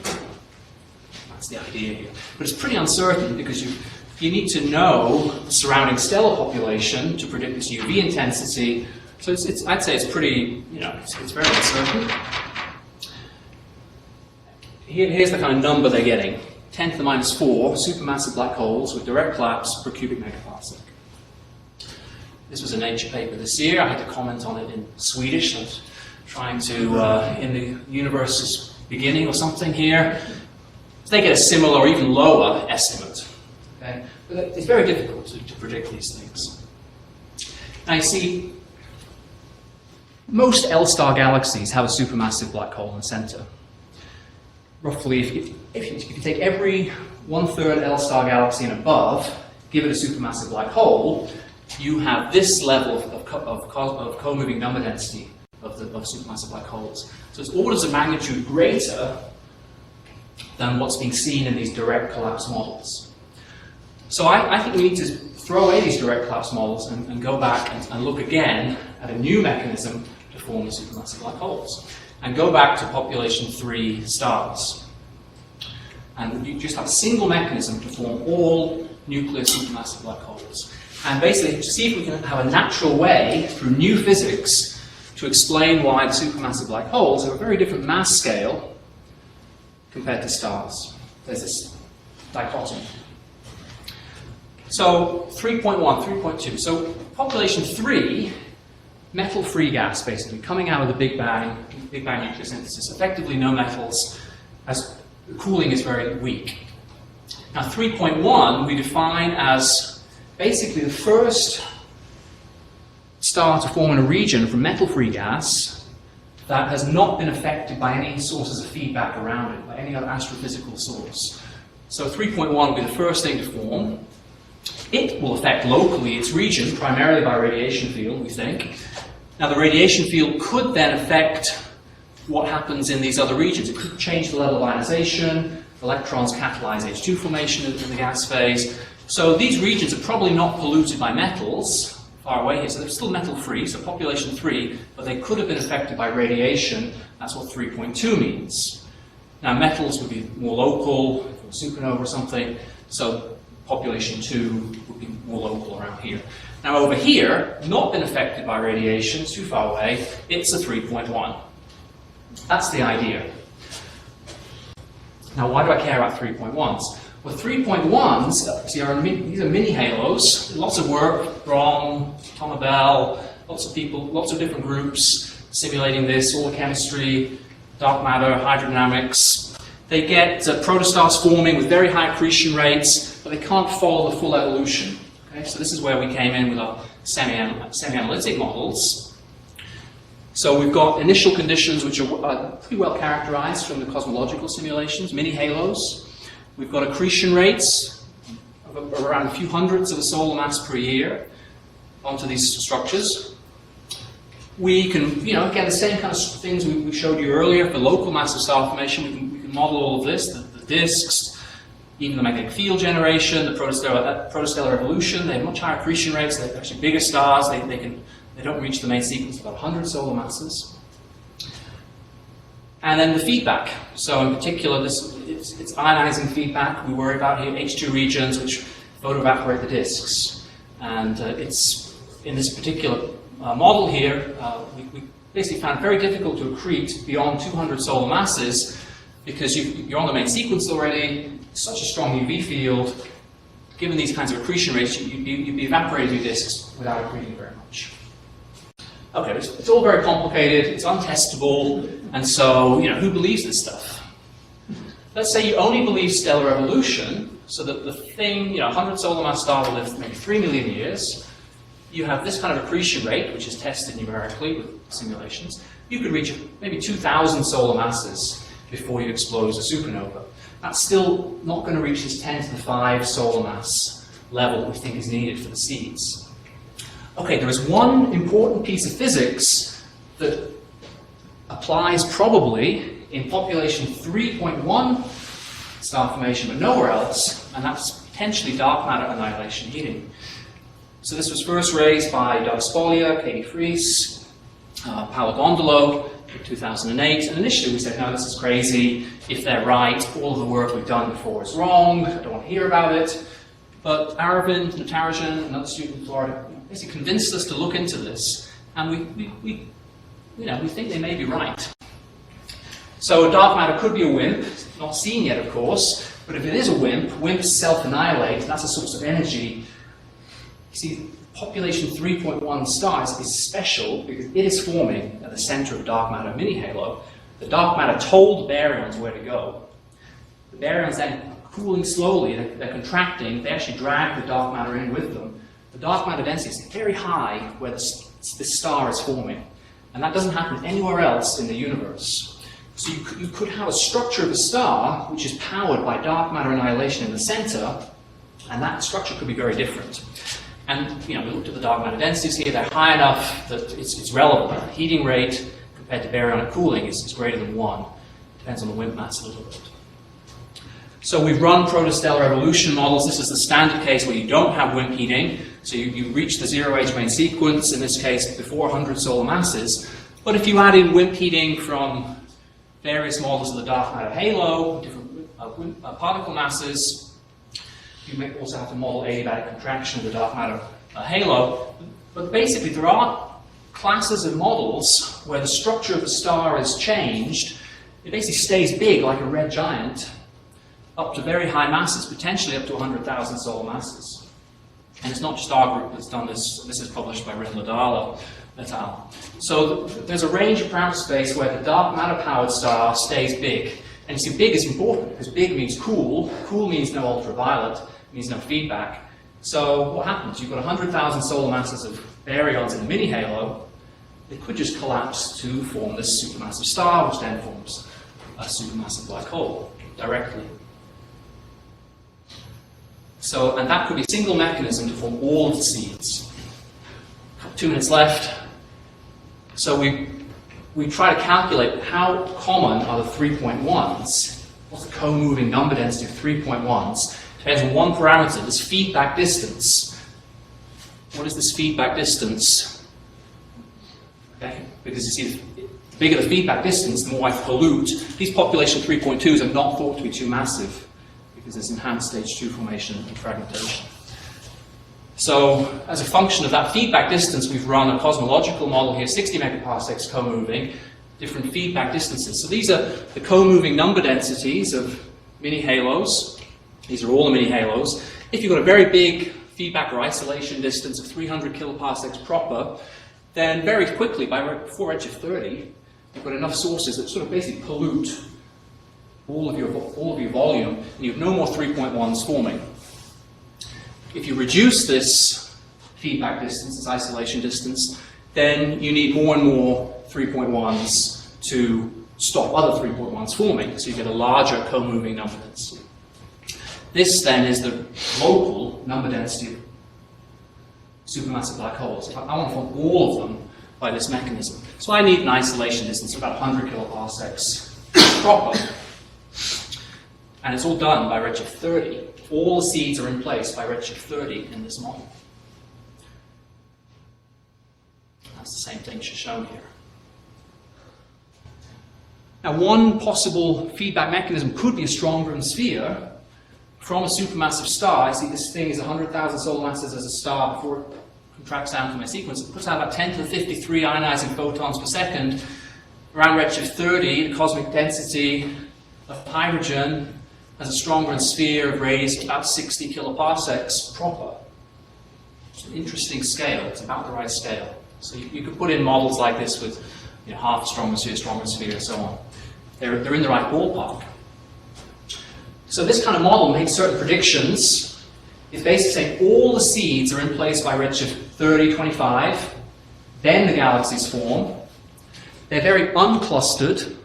[SPEAKER 5] That's the idea here. But it's pretty uncertain because you need to know the surrounding stellar population to predict this UV intensity. So I'd say it's pretty, it's very uncertain. Here's the kind of number they're getting. 10 to the minus 4 supermassive black holes with direct collapse per cubic megaparsec. This was a Nature paper this year. I had to comment on it in Swedish. I was trying to, in the universe's beginning or something here. They get a similar or even lower estimate. Okay? But it's very difficult to predict these things. Now you see, most L-star galaxies have a supermassive black hole in the center. Roughly, if you take every 1/3 L-star galaxy and above, give it a supermassive black hole, you have this level of co-moving number density of supermassive black holes. So it's orders of magnitude greater than what's being seen in these direct collapse models. So I think we need to throw away these direct collapse models and go back and look again at a new mechanism to form the supermassive black holes. And go back to population 3 stars. And you just have a single mechanism to form all nuclear supermassive black holes. And basically to see if we can have a natural way through new physics to explain why the supermassive black holes have a very different mass scale compared to stars. There's this dichotomy. So 3.1, 3.2. So population 3, metal-free gas, basically, coming out of the Big Bang nucleosynthesis. Effectively no metals, as the cooling is very weak. Now 3.1 we define as basically the first star to form in a region from metal-free gas that has not been affected by any sources of feedback around it, by any other astrophysical source. So 3.1 will be the first thing to form. It will affect locally its region, primarily by radiation field, we think. Now the radiation field could then affect what happens in these other regions. It could change the level of ionization, electrons catalyze H2 formation in the gas phase. So these regions are probably not polluted by metals far away here, so they're still metal-free, so population 3, but they could have been affected by radiation. That's what 3.2 means. Now metals would be more local, supernova or something, so population 2 would be more local around here. Now over here, not been affected by radiation, too far away, it's a 3.1. That's the idea. Now why do I care about 3.1s? Well, 3.1s, see, these are mini halos. Lots of work, Brom, Tom Abel, lots of people, lots of different groups simulating this, all the chemistry, dark matter, hydrodynamics. They get protostars forming with very high accretion rates, but they can't follow the full evolution. Okay? So this is where we came in with our semi-analytic models. So we've got initial conditions which are pretty well characterized from the cosmological simulations, mini halos. We've got accretion rates of around a few hundredths of a solar mass per year onto these structures. We can, get the same kind of things we showed you earlier for local massive star formation. We can model all of this, the disks, even the magnetic field generation, the protostellar evolution. They have much higher accretion rates. They're actually bigger stars. They don't reach the main sequence, about 100 solar masses. And then the feedback. So in particular, it's ionizing feedback. We worry about here H2 regions which photoevaporate the disks. And it's in this particular model here, we basically found it very difficult to accrete beyond 200 solar masses because you're on the main sequence already, such a strong UV field, given these kinds of accretion rates, you'd be evaporating your disks without accreting very much. Okay, it's all very complicated, it's untestable, and so, who believes this stuff? Let's say you only believe stellar evolution, so that the thing, 100 solar mass star will live maybe 3 million years. You have this kind of accretion rate, which is tested numerically with simulations. You could reach maybe 2,000 solar masses before you explode as a supernova. That's still not going to reach this 10 to the 5 solar mass level we think is needed for the seeds. Okay, there is one important piece of physics that applies probably in population 3.1 star formation, but nowhere else, and that's potentially dark matter annihilation heating. So this was first raised by Doug Spoglia, Katie Fries, Paolo Gondolo in 2008, and initially we said, no, this is crazy. If they're right, all of the work we've done before is wrong. I don't want to hear about it. But Aravind Natarajan, another student in Florida, basically convinced us to look into this, and we think they may be right. So dark matter could be a WIMP, not seen yet, of course, but if it is a WIMP, WIMPs self-annihilate, that's a source of energy. You see, population 3.1 stars is special because it is forming at the center of dark matter mini-halo. The dark matter told the baryons where to go. The baryons then cooling slowly, they're contracting, they actually drag the dark matter in with them. The dark matter density is very high where this star is forming, and that doesn't happen anywhere else in the universe. So you could have a structure of a star which is powered by dark matter annihilation in the center, and that structure could be very different. And we looked at the dark matter densities here, they're high enough that it's relevant. The heating rate compared to baryonic cooling is greater than 1. Depends on the WIMP mass a little bit. So we've run protostellar evolution models. This is the standard case where you don't have WIMP heating. So you reach the zero-age main sequence, in this case before 100 solar masses. But if you add in WIMP heating from various models of the dark matter halo, different particle masses, you may also have to model adiabatic contraction of the dark matter halo. But basically there are classes of models where the structure of the star is changed. It basically stays big like a red giant up to very high masses, potentially up to 100,000 solar masses. And it's not just our group that's done this. This is published by Rin Ladala et al. So there's a range of parameter space where the dark matter powered star stays big. And you see, big is important because big means cool. Cool means no ultraviolet, means no feedback. So what happens? You've got 100,000 solar masses of baryons in a mini halo. They could just collapse to form this supermassive star, which then forms a supermassive black hole directly. So, and that could be a single mechanism to form all of the seeds. 2 minutes left. So we try to calculate how common are the 3.1s. What's the co-moving number density of 3.1s? Depends on one parameter, this feedback distance. What is this feedback distance? Okay, because you see, the bigger the feedback distance, the more I pollute. These population 3.2s are not thought to be too massive because there's enhanced stage 2 formation and fragmentation. So, as a function of that feedback distance, we've run a cosmological model here, 60 megaparsecs co-moving, different feedback distances. So these are the co-moving number densities of mini halos. These are all the mini halos. If you've got a very big feedback or isolation distance of 300 kiloparsecs proper, then very quickly, before redshift 30, you've got enough sources that sort of basically pollute all of your volume, and you have no more 3.1s forming. If you reduce this feedback distance, this isolation distance, then you need more and more 3.1s to stop other 3.1s forming, so you get a larger co-moving number density. This then is the local number density of supermassive black holes. If I want to form all of them by this mechanism. So I need an isolation distance of about 100 kiloparsecs proper. And it's all done by redshift 30. All the seeds are in place by redshift 30 in this model. That's the same thing shown here. Now, one possible feedback mechanism could be a strong Brun sphere from a supermassive star. I see this thing is 100,000 solar masses as a star before it contracts down to my sequence. It puts out about 10 to the 53 ionizing photons per second. Around redshift 30, the cosmic density of hydrogen has a strong sphere of radius of about 60 kiloparsecs proper. It's an interesting scale. It's about the right scale. So you could put in models like this with half stronger sphere, and so on. They're in the right ballpark. So this kind of model makes certain predictions. It's basically saying all the seeds are in place by redshift 30, 25. Then the galaxies form. They're very unclustered.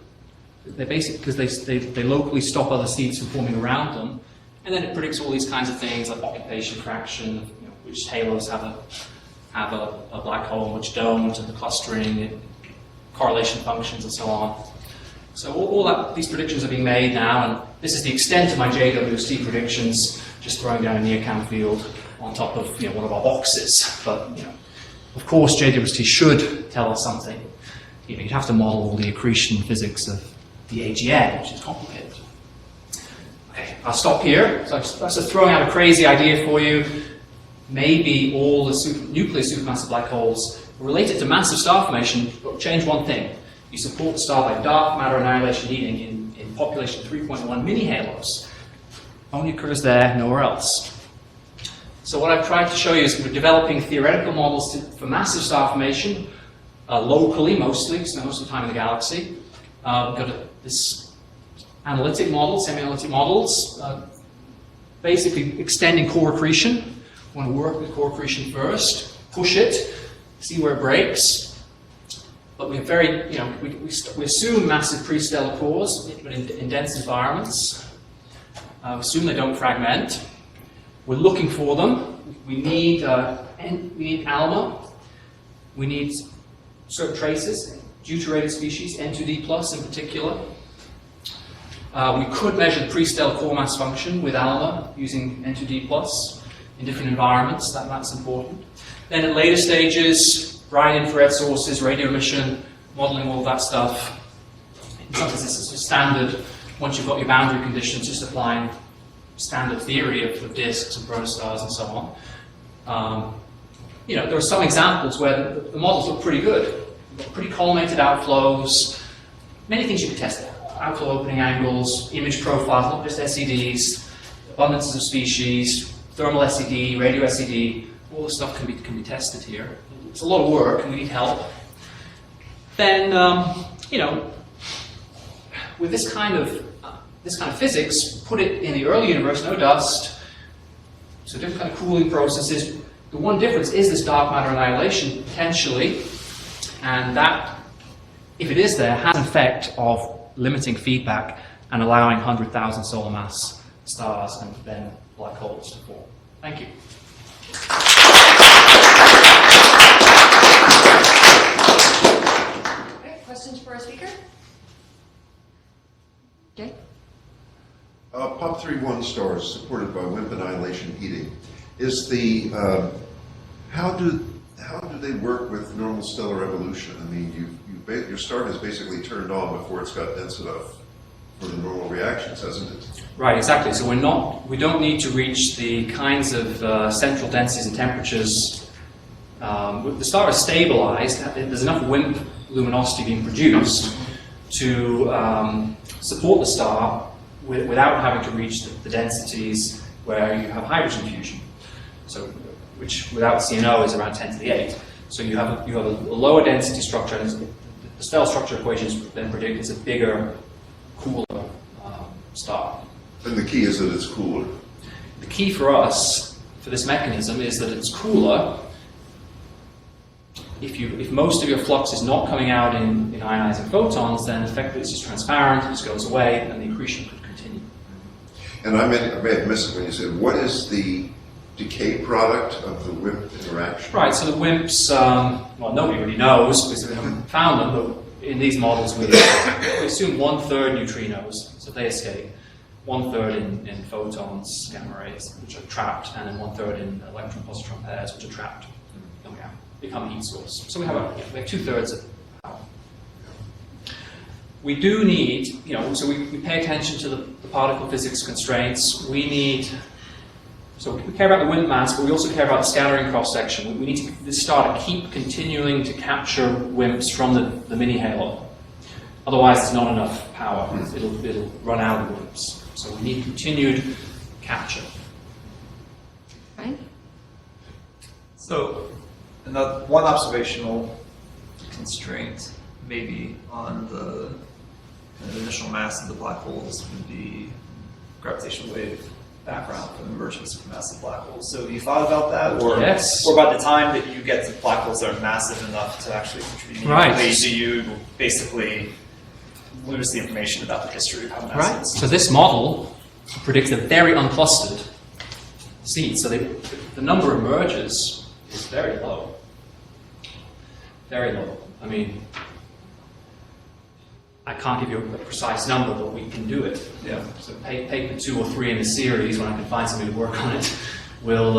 [SPEAKER 5] They're basically because they locally stop other seeds from forming around them. And then it predicts all these kinds of things like occupation fraction, which halos have a black hole and which don't, and the clustering, correlation functions, and so on. So these predictions are being made now, and this is the extent of my JWST predictions, just throwing down a near-count field on top of one of our boxes. But of course, JWST should tell us something. You'd have to model all the accretion physics of the AGN, which is complicated. Okay, I'll stop here. So I'm just throwing out a crazy idea for you. Maybe all the nuclear supermassive black holes are related to massive star formation, but change one thing. You support the star by dark matter annihilation heating in population 3.1 mini-halos. Only occurs there, nowhere else. So what I've tried to show you is we're developing theoretical models for massive star formation, locally mostly, because most of the time in the galaxy. We've got this analytic model, semi-analytic models, basically extending core accretion. We want to work with core accretion first, push it, see where it breaks. But we're very, we assume massive prestellar cores, but in dense environments. We assume they don't fragment. We're looking for them. We need ALMA. We need certain traces, deuterated species, N2D plus in particular. We could measure the prestellar core mass function with ALMA using N2D plus in different environments. That's important. Then at later stages, bright infrared sources, radio emission, modeling all that stuff. In some sense, this is standard. Once you've got your boundary conditions, just applying standard theory of disks and protostars and so on. There are some examples where the models look pretty good. You've got pretty collimated outflows. Many things you could test there. Outflow opening angles, image profiles, not just SEDs, abundances of species, thermal SED, radio SED. All this stuff can be tested here. It's a lot of work, and we need help. Then, with this kind of physics, put it in the early universe, no dust, so different kind of cooling processes. The one difference is this dark matter annihilation potentially, and that, if it is there, has an effect of limiting feedback and allowing 100,000 solar mass stars and then black holes to form. Thank you.
[SPEAKER 4] Okay, questions for our speaker? Okay.
[SPEAKER 6] POP31 stars supported by WIMP annihilation heating. Is the how do they work with normal stellar evolution? I mean, your star has basically turned on before it's got dense enough for the normal reactions, hasn't it?
[SPEAKER 5] Right, exactly. So we don't need to reach the kinds of central densities and temperatures. The star is stabilized. There's enough WIMP luminosity being produced to support the star without having to reach the densities where you have hydrogen fusion. So, which without CNO is around 10 to the 8. So you have a lower density structure, and the stellar structure equations then predict it's a bigger, cooler star.
[SPEAKER 6] And the key is that it's cooler.
[SPEAKER 5] The key for us, for this mechanism, is that it's cooler if most of your flux is not coming out in ionizing photons, then effectively it's just transparent, it just goes away, and the accretion could continue.
[SPEAKER 6] And I may have missed it when you said, what is the decay product of the WIMP interaction?
[SPEAKER 5] Right, so the WIMPs, well, nobody really knows because we haven't found them, but in these models we assume 1/3 neutrinos, so they escape, 1/3 in photons, gamma rays, which are trapped, and then 1/3 in electron-positron pairs, which are trapped and become a heat source. So we have 2/3 of power. We do need, so we pay attention to the particle physics constraints. So we care about the WIMP mass, but we also care about the scattering cross-section. We need this star to keep continuing to capture WIMPs from the mini-halo. Otherwise, there's not enough power. It'll run out of WIMPs. So we need continued capture.
[SPEAKER 4] Right?
[SPEAKER 7] So, another one observational constraint, maybe on the initial mass of the black holes, would be gravitational wave background for the emerging supermassive black holes. So, have you thought about that, or
[SPEAKER 5] Yes.
[SPEAKER 7] or by the time that you get to black holes that are massive enough to actually contribute
[SPEAKER 5] Right.
[SPEAKER 7] meaningfully, do you basically lose the information about the history of how massive
[SPEAKER 5] Right.
[SPEAKER 7] this is?
[SPEAKER 5] So this model predicts a very unclustered seed. So the number of mergers is very low. Very low. I mean, I can't give you a precise number, but we can do it.
[SPEAKER 7] Yeah.
[SPEAKER 5] So paper 2 or 3 in the series, when I can find somebody to work on it, will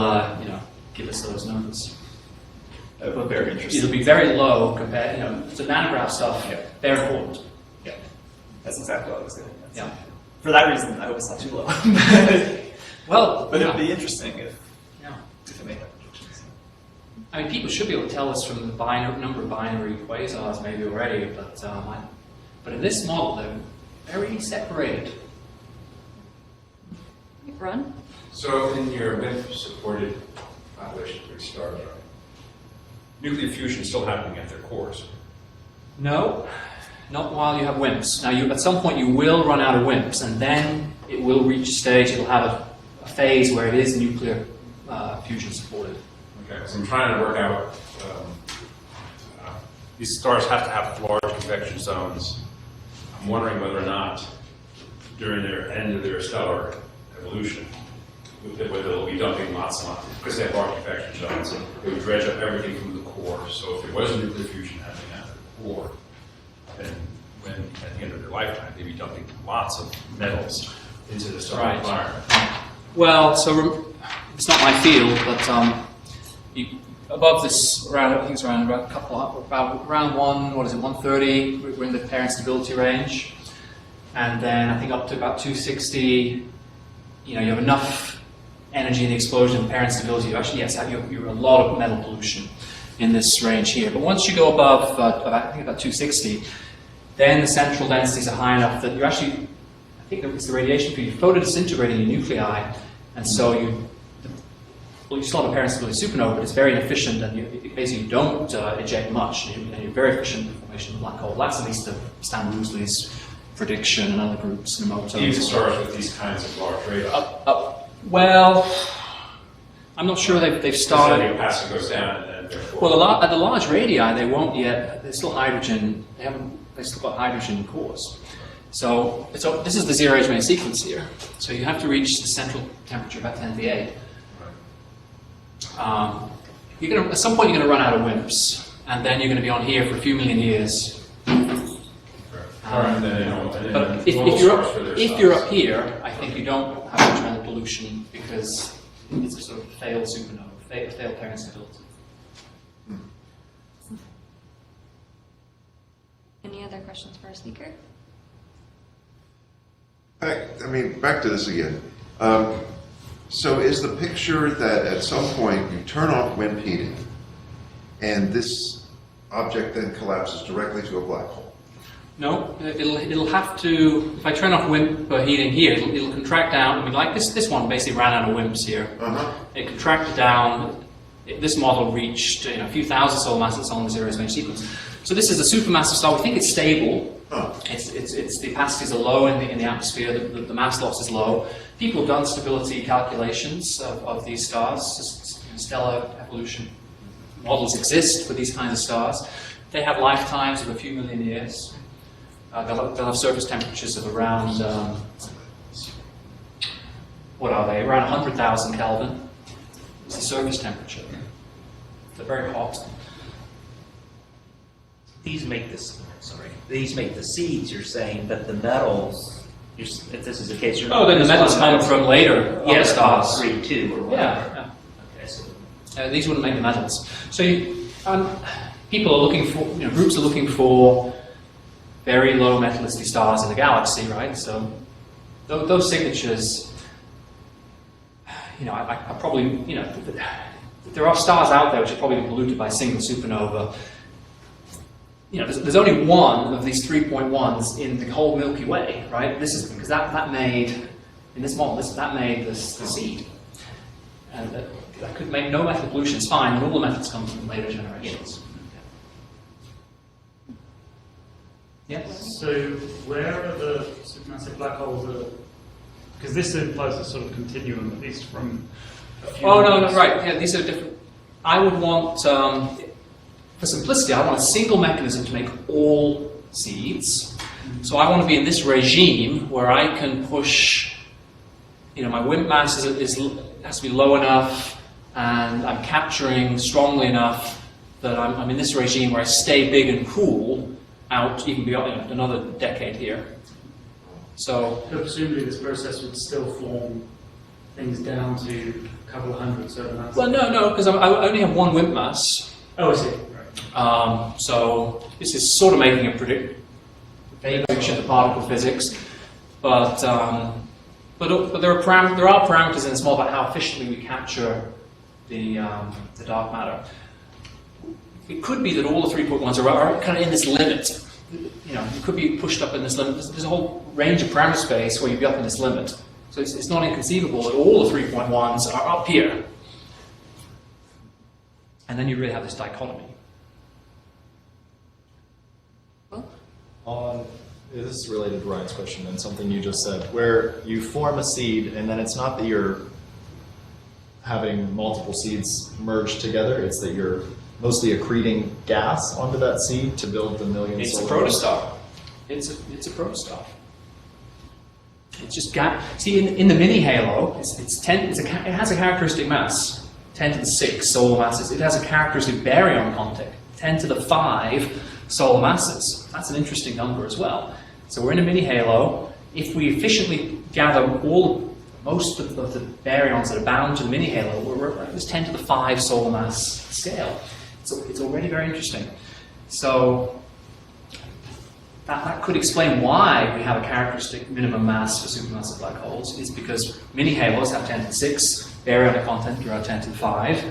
[SPEAKER 5] give us those numbers.
[SPEAKER 7] Very interesting.
[SPEAKER 5] It'll be very low compared, so nanograph stuff,
[SPEAKER 7] Yeah.
[SPEAKER 5] very important.
[SPEAKER 7] Yeah, that's exactly what I was going to say.
[SPEAKER 5] Yeah.
[SPEAKER 7] For that reason, I hope it's not too low.
[SPEAKER 5] Well,
[SPEAKER 7] But
[SPEAKER 5] yeah.
[SPEAKER 7] it'd be interesting if
[SPEAKER 5] Yeah.
[SPEAKER 7] it made that predictions.
[SPEAKER 5] I mean, people should be able to tell us from the number of binary quasars maybe already, but in this model, they're very separated.
[SPEAKER 4] Ron?
[SPEAKER 8] So in your WIMP-supported population of stars, nuclear fusion is still happening at their cores.
[SPEAKER 5] No, not while you have WIMPs. Now, at some point, you will run out of WIMPs, and then it will reach a stage, it'll have a phase where it is nuclear fusion supported.
[SPEAKER 8] Okay, so I'm trying to work out, these stars have to have large convection zones. I'm wondering whether or not during their end of their stellar evolution, whether they'll be dumping lots and lots, because they have large convection zones, they would dredge up everything from the core. So if there was nuclear fusion happening at the core, then when at the end of their lifetime, they'd be dumping lots of metals into the stellar
[SPEAKER 5] Right.
[SPEAKER 8] environment.
[SPEAKER 5] Well, so it's not my field, but above this, around I think it's around about around 130, we're in the pair instability range, and then I think up to about 260, you have enough energy in the explosion and pair instability. You actually, yes, you're a lot of metal pollution in this range here. But once you go above, I think about 260, then the central densities are high enough that you actually, I think it's the radiation field, you're photodisintegrating your nuclei, and so you still have a pair instability supernova, but it's very inefficient, and you don't eject much, and you're very efficient in the formation of a black hole. That's at least the Stan Woosley's prediction, and other groups, Nemoto.
[SPEAKER 8] Even stars with these kinds of large radii.
[SPEAKER 5] Well, I'm not sure they've started.
[SPEAKER 8] The capacity goes down, and therefore.
[SPEAKER 5] Well, at the large radii, they won't yet. There's still hydrogen. They've still got hydrogen cores. So this is the zero-age main sequence here. So you have to reach the central temperature about 10 VA. At some point, you're going to run out of WIMPs, and then you're going to be on here for a few million years.
[SPEAKER 8] And then,
[SPEAKER 5] But if you're up here, I think you don't have much metal pollution because it's a sort of failed supernova, failed pair instability.
[SPEAKER 4] Any other questions for our speaker?
[SPEAKER 6] Back to this again. So is the picture that at some point you turn off WIMP heating and this object then collapses directly to a black hole?
[SPEAKER 5] No, it'll have to. If I turn off WIMP heating here, it'll contract down. I mean, like this one basically ran out of WIMPs here. It contracted down. This model reached a few thousand solar masses on the zero-age main sequence. So this is a supermassive star. We think it's stable. It's the opacities are low in the atmosphere. The mass loss is low. People have done stability calculations of these stars. Stellar evolution models exist for these kinds of stars. They have lifetimes of a few million years. They'll have surface temperatures of around, what are they? Around 100,000 Kelvin. It's the surface temperature. They're very hot.
[SPEAKER 3] These make this. These make the seeds. You're saying, but the metals. If this is the case, you're.
[SPEAKER 5] Oh, then the metals come from later other stars.
[SPEAKER 3] 3, 2, or whatever.
[SPEAKER 5] Yeah.
[SPEAKER 3] Okay, so
[SPEAKER 5] These wouldn't make the metals. So people are looking for, groups are looking for very low metallicity stars in the galaxy, right? So those signatures, I probably, there are stars out there which are probably polluted by a single supernova. there's only one of these 3.1s in the whole Milky Way, right? This is because that made, in this model, that made the seed. And that could make no method of pollution is fine, and all the methods come from later generations. Yes?
[SPEAKER 9] So where are the supermassive black holes? Because this implies a sort of continuum, at least from a few
[SPEAKER 5] No, right. Yeah, these are different. I would want, for simplicity, I want a single mechanism to make all seeds. So I want to be in this regime where I can push, my WIMP mass has to be low enough, and I'm capturing strongly enough that I'm in this regime where I stay big and cool out even beyond another decade here. So
[SPEAKER 9] presumably this process would still form things down to a couple of hundred certain masses.
[SPEAKER 5] Well, no, because I only have one WIMP mass.
[SPEAKER 9] Oh, I see. Right.
[SPEAKER 5] So this is sort of making a prediction of particle physics, but there are parameters in this model about how efficiently we capture the dark matter. It could be that all the 3.1s are kind of in this limit. You could be pushed up in this limit. There's a whole range of parameter space where you'd be up in this limit. So it's not inconceivable that all the 3.1s are up here. And then you really have this dichotomy.
[SPEAKER 10] This is related to Ryan's question and something you just said, where you form a seed and then it's not that you're having multiple seeds merged together, it's that you're mostly accreting gas onto that seed to build the million
[SPEAKER 5] It's a
[SPEAKER 10] solar
[SPEAKER 5] protostar. It's a protostar. It's just see in the mini halo, it has a characteristic mass, 10 to the 6 solar masses. It has a characteristic baryon content, 10 to the 5 solar masses. That's an interesting number as well. So we're in a mini halo. If we efficiently gather most of the baryons that are bound to the mini halo, we're at this 10 to the 5 solar mass scale. So it's already very interesting. So that could explain why we have a characteristic minimum mass for supermassive black holes. It's because mini halos have 10 to the 6 baryonic content around 10 to the 5.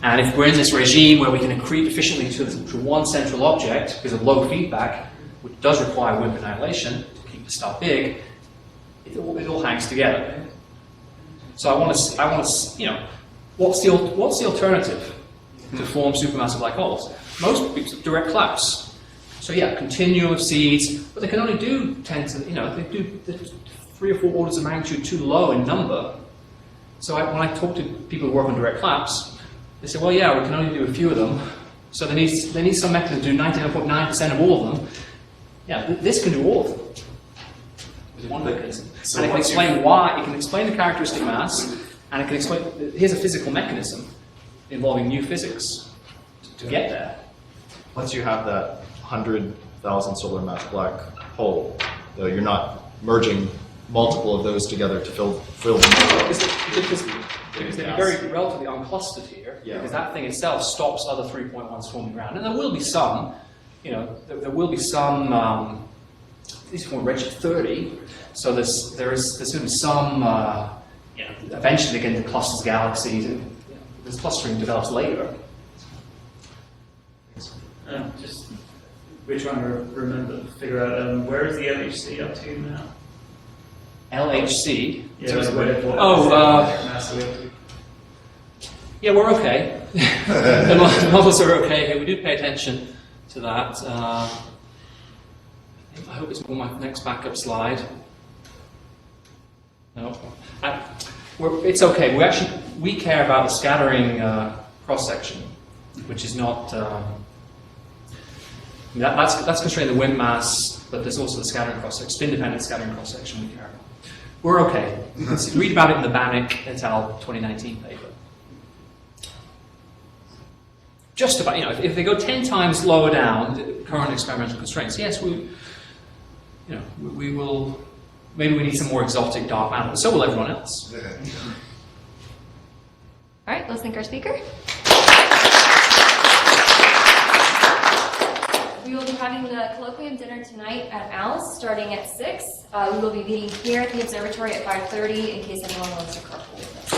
[SPEAKER 5] And if we're in this regime where we can accrete efficiently to one central object because of low feedback, which does require WIMP annihilation to keep the star big, it all hangs together. So I want to, what's the alternative to form supermassive black holes? Most people direct collapse. So yeah, continuum of seeds, but they can only do 10 to, they do 3 or 4 orders of magnitude too low in number. So when I talk to people who work on direct collapse, they say, well, yeah, we can only do a few of them. So they need some mechanism to do 99.9% of all of them. Yeah, this can do all of them with one mechanism.
[SPEAKER 10] So
[SPEAKER 5] and it can explain why, it can explain the characteristic mass, and it can explain, here's a physical mechanism involving new physics to get there.
[SPEAKER 10] Once you have that 100,000 solar mass black hole, though, you're not merging multiple of those together to fill the
[SPEAKER 5] Because they're very relatively unclustered here,
[SPEAKER 10] Yeah.
[SPEAKER 5] because that thing itself stops other 3.1s forming around. And there will be some, there will be some, these form redshift 30, so there's going to be some, eventually they get into clusters of galaxies, and this clustering develops later.
[SPEAKER 9] We're trying to figure out where is the LHC up to now?
[SPEAKER 5] LHC.
[SPEAKER 9] Yeah,
[SPEAKER 5] Yeah, we're okay. The models are okay here. We do pay attention to that. I hope it's on my next backup slide. No. It's okay. We care about the scattering cross-section, which is not... that's constraining the WIMP mass, but there's also the scattering cross-section, spin-dependent scattering cross-section we care about. We're okay. Read about it in the Bannock et al. 2019 paper. Just about, if they go 10 times lower down, the current experimental constraints, yes, we will, maybe we need some more exotic dark matter, so will everyone else.
[SPEAKER 6] Yeah.
[SPEAKER 4] All right, let's thank our speaker. We will be having the colloquium dinner tonight at ALS starting at 6. We will be meeting here at the Observatory at 5:30 in case anyone wants to carpool with us.